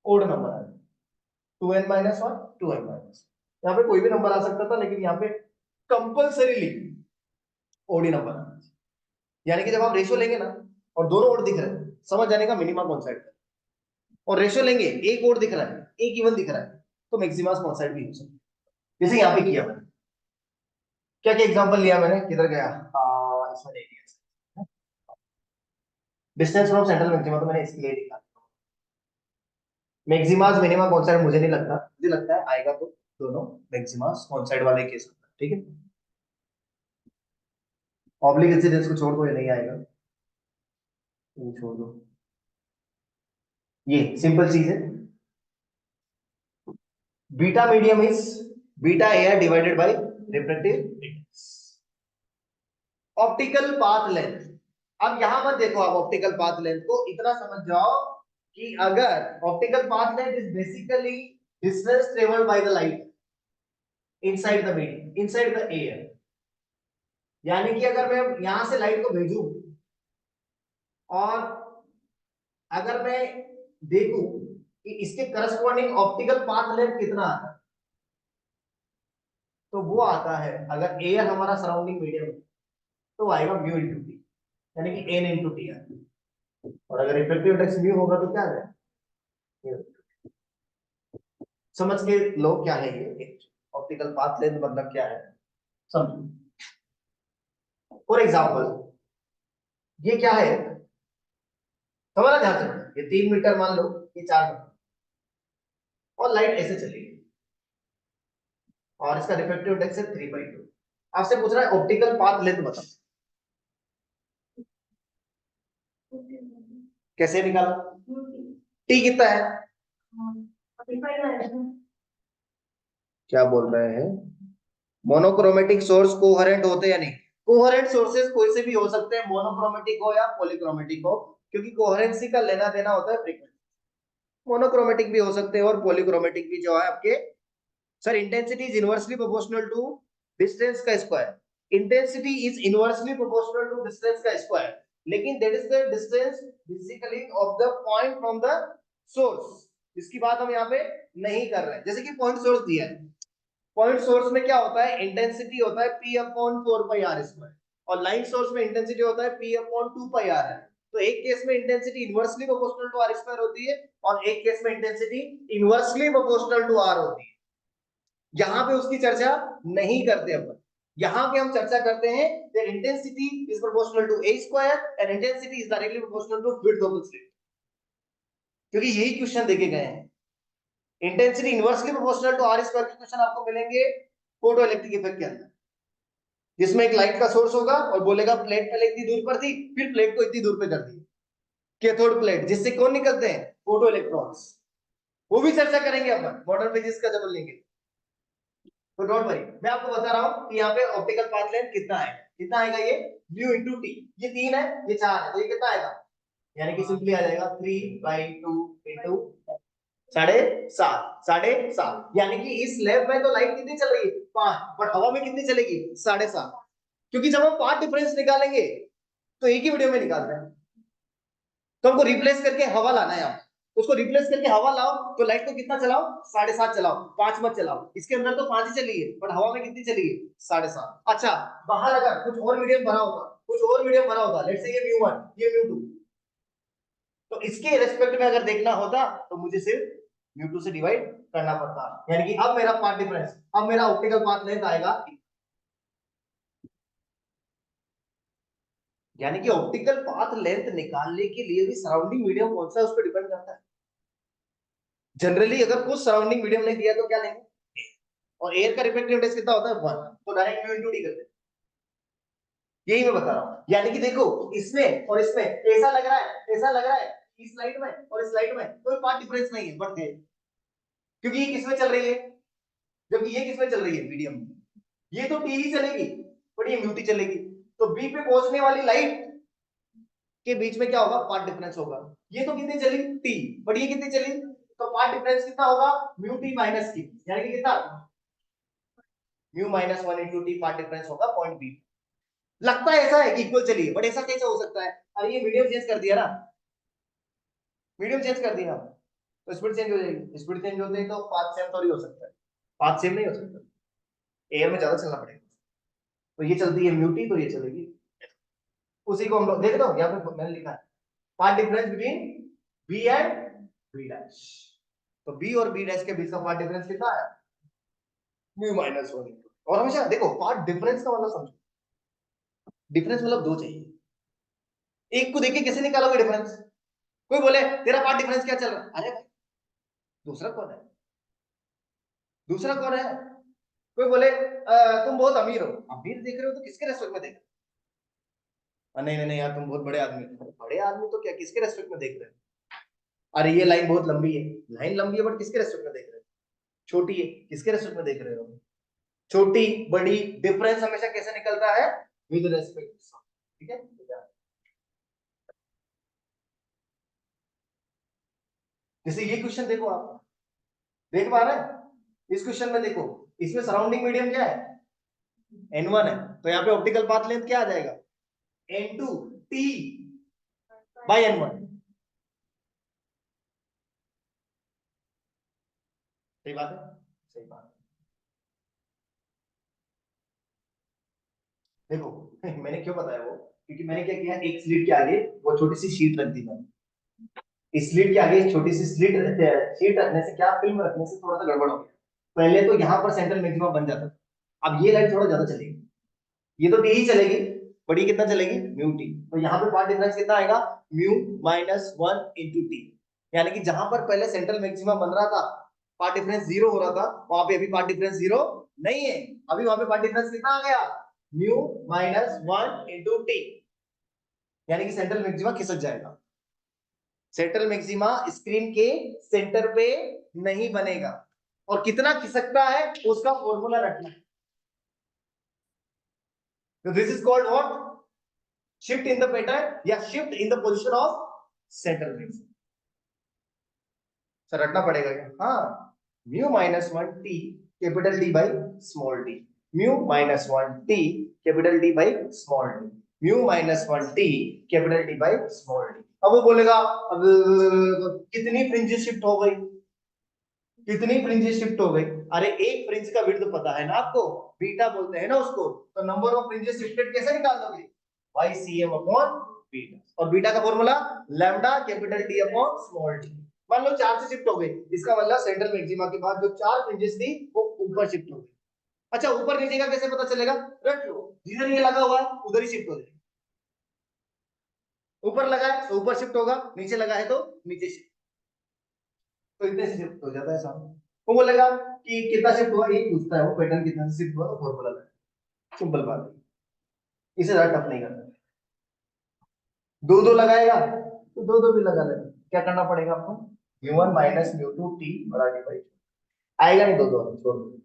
ओड नंबर है, 2n माइनस 1 2n माइनस, यहाँ पे कोई भी नंबर आ सकता था, लेकिन यहाँ पे कंपल्सरीली ओडी नंबर आना चाहिए। यानी कि जब आप रेशियो लेंगे ना और दोनों ओड दिख रहे हैं, समझ जाने का मिनिमा कौन साइड है, और रेशियो लेंगे एक ओड दिख रहा है, एक इवन दिख रहा है, तो मैक्सिमा कौन साइड भी हो सकता है। जैसे यहाँ पे किया मैंने, क्या क्या एग्जांपल लिया मैंने, किधर गया, इसमें नहीं लिया डिस्टेंस फ्रॉम सेंट्रल मैक्सिमा, तो मैंने इसके लिए लिखा। मैक्सिमास मिनिमा कौन साइड मुझे नहीं लगता, मुझे लगता है आएगा तो दोनों मैक्सिमास कौन साइड वाले केस में, ठीक है। ऑब्लिक इंसिडेंस को छोड़ दो, ये नहीं आएगा, ये छोड़ दो, ये सिंपल चीज है। Beta medium is beta air divided by refractive index. Optical path length, अब यहां मत देखो आप ऑप्टिकल पाथ लेंथ को, इतना समझ जाओ कि अगर optical path length is basically distance travelled by the light inside the medium, inside the air, यानी कि अगर मैं यहां से लाइट को भेजूं और अगर मैं देखूं कि इसके करस्पॉन्डिंग ऑप्टिकल पाथ लेंथ कितना आता है, तो वो आता है, अगर एयर हमारा सराउंडिंग मीडियम है तो आएगा म्यू इंटू टी, यानी कि एन इंटू टी आएगा, और अगर इफेक्टिव इंडेक्स म्यू होगा तो क्या आ जाएगा। समझ के लो क्या है ये ऑप्टिकल पाथ लेंथ मतलब क्या है, समझो। फॉर एग्जांपल ये क्या है, हमारा ध्यान से पढ़ो, ये 3 मीटर मान लो, ये 4 मीटर, और लाइट ऐसे चलेगी, और इसका रिफ्रैक्टिव इंडेक्स है 3/2। आपसे पूछ रहा है ऑप्टिकल पाथ लेंथ बताओ, कैसे निकाला, टी कितना है, क्या बोल रहे हैं, मोनोक्रोमेटिक सोर्स कोहेरेंट होते हैं या नहीं, कोहेरेंट सोर्सेस कोई से भी हो सकते हैं, मोनोक्रोमेटिक हो या पॉलीक्रोमेटिक हो, क्योंकि कोहेरेंसी का लेना देना होता है फ्रीक्वेंसी। मोनोक्रोमेटिक भी हो सकते हैं और पॉलीक्रोमेटिक भी, जो है आपके, sir intensity is inversely proportional to distance का square, intensity is inversely proportional to distance का स्क्वायर, लेकिन that is the distance basically of the point from the source. इसकी बात हम यहाँ पे नहीं कर रहे हैं। जैसे कि पॉइंट सोर्स दिया है, पॉइंट सोर्स में क्या होता है, इंटेंसिटी होता है P upon 4 pi R square, और लाइन सोर्स में इंटेंसिटी होता है P अपॉन 2 पाई आर है। तो एक केस में intensity inversely proportional to R square होती है, और एक केस में intensity inversely proportional to R होती है। यहां पे उसकी चर्चा नहीं करते अपन, यहां पे हम चर्चा करते हैं the intensity is proportional to a square and intensity is directly proportional to width of the slit, क्योंकि यही क्वेश्चन देके गए हैं। Intensity inversely proportional to R square के क्वेश्चन आपको मिलेंगे फोटो इलेक्ट्रिक इफेक्ट के अंदर, जिसमें एक लाइट का सोर्स होगा और बोलेगा प्लेट पहले इतनी दूर पर थी, फिर प्लेट को इतनी दूर पे कर दी, कैथोड प्लेट, जिससे कौन निकलते हैं, फोटो इलेक्ट्रॉन्स। वो भी चर्चा करेंगे अपन मॉडर्न फिजिक्स का जब लेंगे। तो डोंट वरी, मैं आपको बता रहा हूं कि यहाँ पे ऑप्टिकल पाथ लेंथ कितना है, कितना आएगा ये म्यू इंटू टी। ये 3 है, ये 4 है, तो ये कितना आएगा, यानी कि सिंपली आ जाएगा 3/2 इंटू 7.5, यानी कि इस लैब में तो लाइट कितनी चल रही है 5, बट हवा में कितनी चलेगी 7.5, क्योंकि जब हम पाथ डिफरेंस निकालेंगे तो एक ही वीडियो में निकाल रहे हैं, तो हमको रिप्लेस करके हवा लाना है यहाँ, उसको रिप्लेस करके हवा लाओ तो लाइट को कितना चलाओ 7.5 चलाओ, 5 मत चलाओ। इसके अंदर तो 5 ही चली है, बट हवा में कितनी चली है 7.5। अच्छा, बाहर अगर कुछ और मीडियम भरा होता, कुछ और मीडियम भरा होता, लेट्स से ये म्यू1, ये म्यू2, तो इसके रेस्पेक्ट में अगर देखना होता तो मुझे सिर्फ म्यू2 से डिवाइड करना पड़ता, यानी कि अब मेरा पाथ डिफरेंस, अब मेरा ऑप्टिकल पाथ लेंथ आएगा, यानी कि ऑप्टिकल पाथ लेंथ निकालने के लिए भी सराउंडिंग मीडियम कौन सा है उस पर डिपेंड करता है। जनरली अगर कुछ सराउंडिंग मीडियम नहीं दिया तो क्या लेंगे, और एयर का रिफ्लेक्टिव इंडेक्स कितना होता है 1, तो डायरेक्ट म्यू इनटू डी करते हैं। यही मैं बता रहा हूं, यानी कि देखो इसमें और इसमें ऐसा लग रहा है, ऐसा लग रहा है इस लाइट में और इस लाइट में कोई पाथ डिफरेंस नहीं है, बट है, क्योंकि ये किसमें चल रही है, जबकि ये किसमें चल रही है, मीडियम में। ये तो टी ही चलेगी, बट ये म्यू टी चलेगी, तो बी पे पहुंचने वाली लाइट के बीच में क्या होगा, पाथ डिफरेंस होगा। ये तो कितनी चली टी, बट ये कितनी चली, तो पाथ डिफरेंस कितना होगा म्यू टी माइनस टी, यानी कि कितना mu minus 1 into T path difference होगा पॉइंट बी। लगता है ऐसा है कि इक्वल चलिए, बट ऐसा कैसे हो सकता है, अरे ये मीडियम चेंज कर दिया ना, मीडियम चेंज कर दिया तो स्पीड चेंज हो जाएगी, स्पीड चेंज होते ही तो पाथ सेम थोड़ी हो सकता है, पाथ सेम नहीं हो सकता, एयर में ज्यादा चलना पड़ेगा। तो ये चलती है म्यूटी, तो ये चलेगी, उसी को हम लोग देख दो, यहाँ पे मैंने लिखा है path difference between B and B dash, तो बी और बी डैश के बीच का पाथ डिफरेंस कितना है, म्यू माइनस 1। और हमेशा देखो पाथ डिफरेंस का मतलब समझो, डिफरेंस मतलब दो चाहिए, एक को देख के कैसे निकालोगे डिफरेंस। कोई बोले तेरा पार्ट डिफरेंस क्या चल रहा है, अरे भाई दूसरा कौन है, दूसरा कौन है। कोई बोले तुम बहुत अमीर हो, अमीर देख रहे हो तो किसके रेस्पेक्ट में देख रहे हो, नहीं नहीं नहीं यार तुम बहुत बड़े आदमी हो, बड़े आदमी तो क्या किसके रेस्पेक्ट में देख रहे हो। अरे ये लाइन बहुत लंबी है, लाइन लंबी है बट किसके रेस्पेक्ट में देख रहे हो, छोटी है किसके रेस्पेक्ट में देख रहे हो, छोटी बड़ी डिफरेंस हमेशा कैसे निकलता है, विद रेस्पेक्ट, ठीक है। जैसे ये क्वेश्चन देखो, आप देख पा रहे हैं, इस क्वेश्चन में देखो, इसमें सराउंडिंग मीडियम क्या है, N1 है, तो यहाँ पे ऑप्टिकल पाथ लेंथ क्या आ जाएगा, N2 T बाय N1। सही बात है, सही बात है। देखो मैंने क्यों बताया वो, क्योंकि मैंने क्या किया, एक स्लिट के आगे वो छोटी सी शीट रख दी मैंने, इस स्लिट के आगे एक छोटी सी शीट रखने से क्या, फिल्म रखने से थोड़ा सा गड़बड़ हो गया। पहले तो यहाँ पर सेंट्रल मैक्सिमा बन जाता, अब ये लाइट थोड़ा ज्यादा चलेगी, ये तो टी ही चलेगी, बट ये कितना चलेगी म्यू टी, तो यहाँ पे पाथ डिफरेंस कितना आएगा, म्यू माइनस 1 इंटू टी, यानी कि जहां पर पहले सेंट्रल मैक्सिमा बन रहा था पाथ डिफरेंस 0 हो रहा था, वहां पे अभी पाथ डिफरेंस 0 नहीं है, अभी वहां पे पाथ डिफरेंस कितना आ गया, म्यू माइनस 1 इंटू टी, यानी कि सेंट्रल मैक्सिमा खिसक जाएगा। सेंट्रल मैक्सिमा स्क्रीन के सेंटर पे नहीं बनेगा, और कितना खिसकता है उसका फॉर्मूला रखना है, तो this is called what, shift in the pattern या shift in the position of central maxima. Sir रटना पड़ेगा क्या, हाँ, mu minus 1 T capital T by small T, mu minus 1 T capital T by small T, mu minus 1t capital T by small T. अब वो बोलेगा अब कितनी fringes shift हो गई, कितनी फ्रिंजेस शिफ्ट हो गई? अरे एक फ्रिंज का विड्थ तो पता है ना आपको, बीटा बोलते हैं ना उसको, तो नंबर ऑफ फ्रिंजेस शिफ्टेड कैसे निकाल दोगे? Y C M upon beta, और बीटा का formula lambda capital T upon small T. मान लो 4 से शिफ्ट हो गई, इसका मतलब सेंट्रल मैक्सिमा के बाद जो 4 फ्रिंजेस थी वो ऊपर शिफ्ट हो गई। अच्छा ऊपर नीचे का कैसे पता चलेगा? रख लो, जिधर ये लगा हुआ है उधर ही शिफ्ट हो जाएगा। ऊपर लगा है तो ऊपर शिफ्ट होगा, नीचे लगा है तो नीचे शिफ्ट, तो इतने से शिफ्ट हो जाता है सामने। वो बोलेगा कि कितना शिफ्ट हुआ, ये पूछता है वो, पैटर्न कितना से शिफ्ट हुआ, तो फॉर्मूला लगा। सिंपल बात है, इसे ज्यादा टफ नहीं करना। दो दो लगाएगा तो दो दो भी लगा लेगा, क्या करना पड़ेगा आपको? म्यू 1 माइनस म्यू 2 टी बड़ा डी बाई, आएगा नहीं दो दो, छोड़ दो।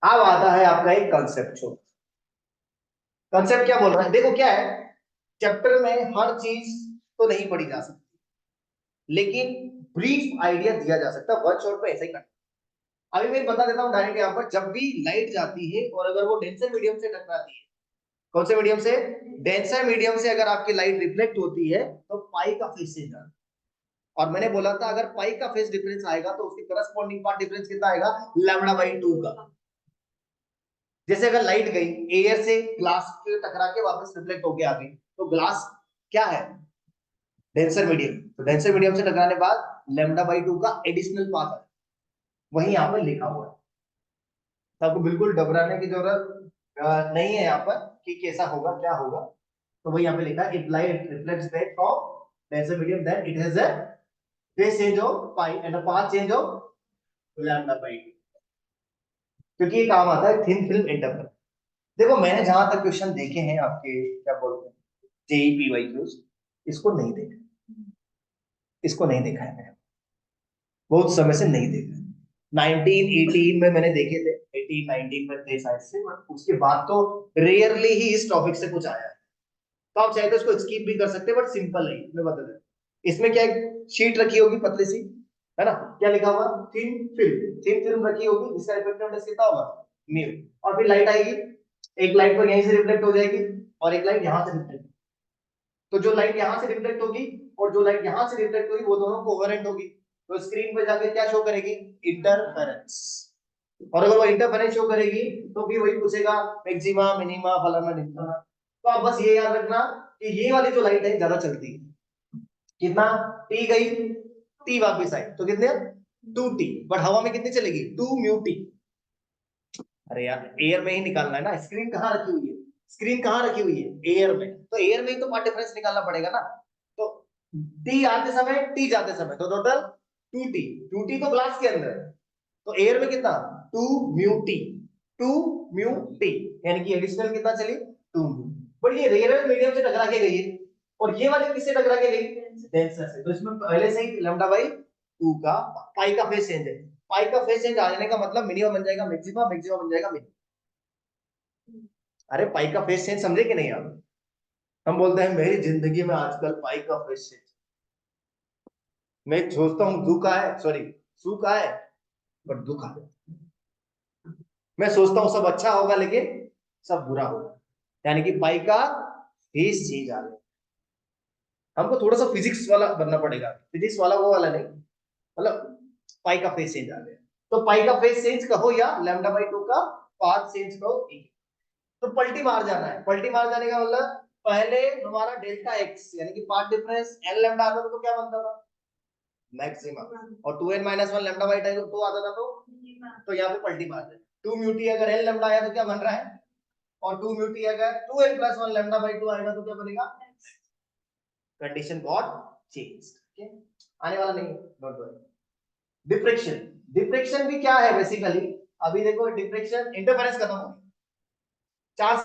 अब आता है आपका एक कंसेप्ट। कंसेप्ट क्या बोल रहा है, देखो क्या है, चैप्टर में हर चीज तो नहीं पढ़ी जा सकती, लेकिन ब्रीफ आइडिया दिया जा सकता है, वन शॉट पे ऐसा ही करना। अभी मैं बता देता हूँ डायरेक्ट यहाँ पर, जब भी लाइट जाती है और अगर वो डेंसर मीडियम से टकराती है, कौन से मीडियम से? डेंसर मीडियम से अगर आपकी लाइट रिफ्लेक्ट होती है तो पाई का फेज चेंज आता है। और मैंने बोला था अगर पाई का फेज डिफरेंस आएगा तो उसकी करस्पॉन्डिंग पार्ट डिफरेंस कितना आएगा? लैम्डा बाई 2 का। जैसे अगर लाइट गई एयर से ग्लास के टकरा के वापस रिफ्लेक्ट होके आ गई, तो ग्लास क्या है? डेंसर मीडियम, तो डेंसर मीडियम से टकराने बाद लैम्डा बाई 2 का एडिशनल पाथ है, वही यहाँ पर लिखा हुआ है। तो आपको बिल्कुल घबराने की जरूरत नहीं है यहाँ पर कि कैसा होगा क्या होगा। तो वही यहाँ पे लिखा है, if light reflects back from denser medium then it has a phase change of pi and a path change of lambda by 2, क्योंकि ये काम आता है थिन फिल्म इंटरफेरेंस। देखो मैंने जहां तक क्वेश्चन देखे हैं आपके, क्या बोलते हैं, जेई पीवाई क्यूज, इसको नहीं देखा, इसको नहीं देखा है मैंने, बहुत समय से नहीं देखा। 1918 में मैंने देखे थे, 18 19 में थे शायद से, बट उसके बाद तो रेयरली ही इस टॉपिक से कुछ आया है। तो आप चाहे तो इसको स्किप भी कर सकते हैं, बट सिंपल है, मैं बता देता हूं। इसमें क्या शीट रखी होगी पतली सी, है ना, क्या लिखा हुआ? थिन फिल्म, थिन फिल्म रखी होगी जिसका रिफ्लेक्टिव इंडेक्स कितना होगा? म्यू। और फिर लाइट आएगी, एक लाइट तो यहीं से रिफ्लेक्ट हो जाएगी और एक लाइट यहां से रिफ्लेक्ट, तो जो लाइट यहां से रिफ्लेक्ट होगी और जो लाइट यहां से रिफ्लेक्ट होगी वो दोनों कोवेलेंट होगी, तो स्क्रीन पे जाके क्या शो करेगी? इंटरफेरेंस। और अगर वो इंटरफेरेंस शो करेगी तो भी वही पूछेगा, मैक्सिमा मिनिमा फलाना ढिमकाना। तो आप बस ये याद रखना कि ये वाली जो लाइट है ज्यादा चलती है, कितना? टी गई, टी वापस आई, तो कितने? 2t, बट हवा में कितनी चलेगी? 2 म्यू टी। अरे यार एयर में ही निकालना है ना, स्क्रीन कहाँ रखी हुई है? स्क्रीन कहाँ रखी हुई है? एयर में, तो एयर में ही तो पार्ट डिफरेंस निकालना पड़ेगा ना। तो टी आते समय टी जाते समय तो टोटल 2t, 2t तो ग्लास के अंदर, तो एयर में कितना? 2 म्यू टी, 2 म्यू टी, यानी कि एडिशनल कितना चली? 2 म्यू। बट ये रेयर मीडियम से टकरा के गई है, और ये वाली किससे टकरा के गई? डेंसर से, तो इसमें पहले से ही लैम्डा बाई 2 का पाई का फेज चेंज है। पाई का फेज चेंज आ जाने का मतलब मिनिमम बन जाएगा मैक्सिमम, मैक्सिमम बन जाएगा मिनिमम। अरे पाई का फेज चेंज समझे कि नहीं आप? हम बोलते हैं मेरी जिंदगी में आजकल पाई का फेज चेंज, मैं सोचता हूँ दुख आए, सॉरी सुख आए, बट दुख आ जाए। मैं सोचता हूँ सब अच्छा होगा लेकिन सब बुरा होगा, यानी कि पाई का फेज चेंज आ गया। हमको थोड़ा सा फिजिक्स वाला बनना पड़ेगा, फिजिक्स वाला वो वाला नहीं, मतलब पाई का फेज चेंज आ गया। तो पाई का फेज चेंज कहो या लैम्डा बाई 2 का पाथ चेंज कहो, एक ही। तो पलटी मार जाना है, पलटी मार जाने का मतलब पहले हमारा डेल्टा एक्स यानी कि पाथ डिफरेंस एल लैम्डा आता था तो क्या बनता था? मैक्सिमम। और 2n माइनस 1 लैम्डा बाई 2 आता था तो यहाँ पे पलटी मार दे। 2 म्यूटी अगर एल लैम्डा आया तो क्या बन रहा है? और 2 म्यूटी अगर 2n प्लस 1 लैम्डा बाई 2 आएगा तो क्या बनेगा? Condition got changed. ओके, आने वाला नहीं, डोंट वरी। डिफ्रेक्शन, डिफ्रेक्शन भी क्या है बेसिकली? अभी देखो डिफ्रेक्शन इंटरफेरेंस खत्म हो गया, 4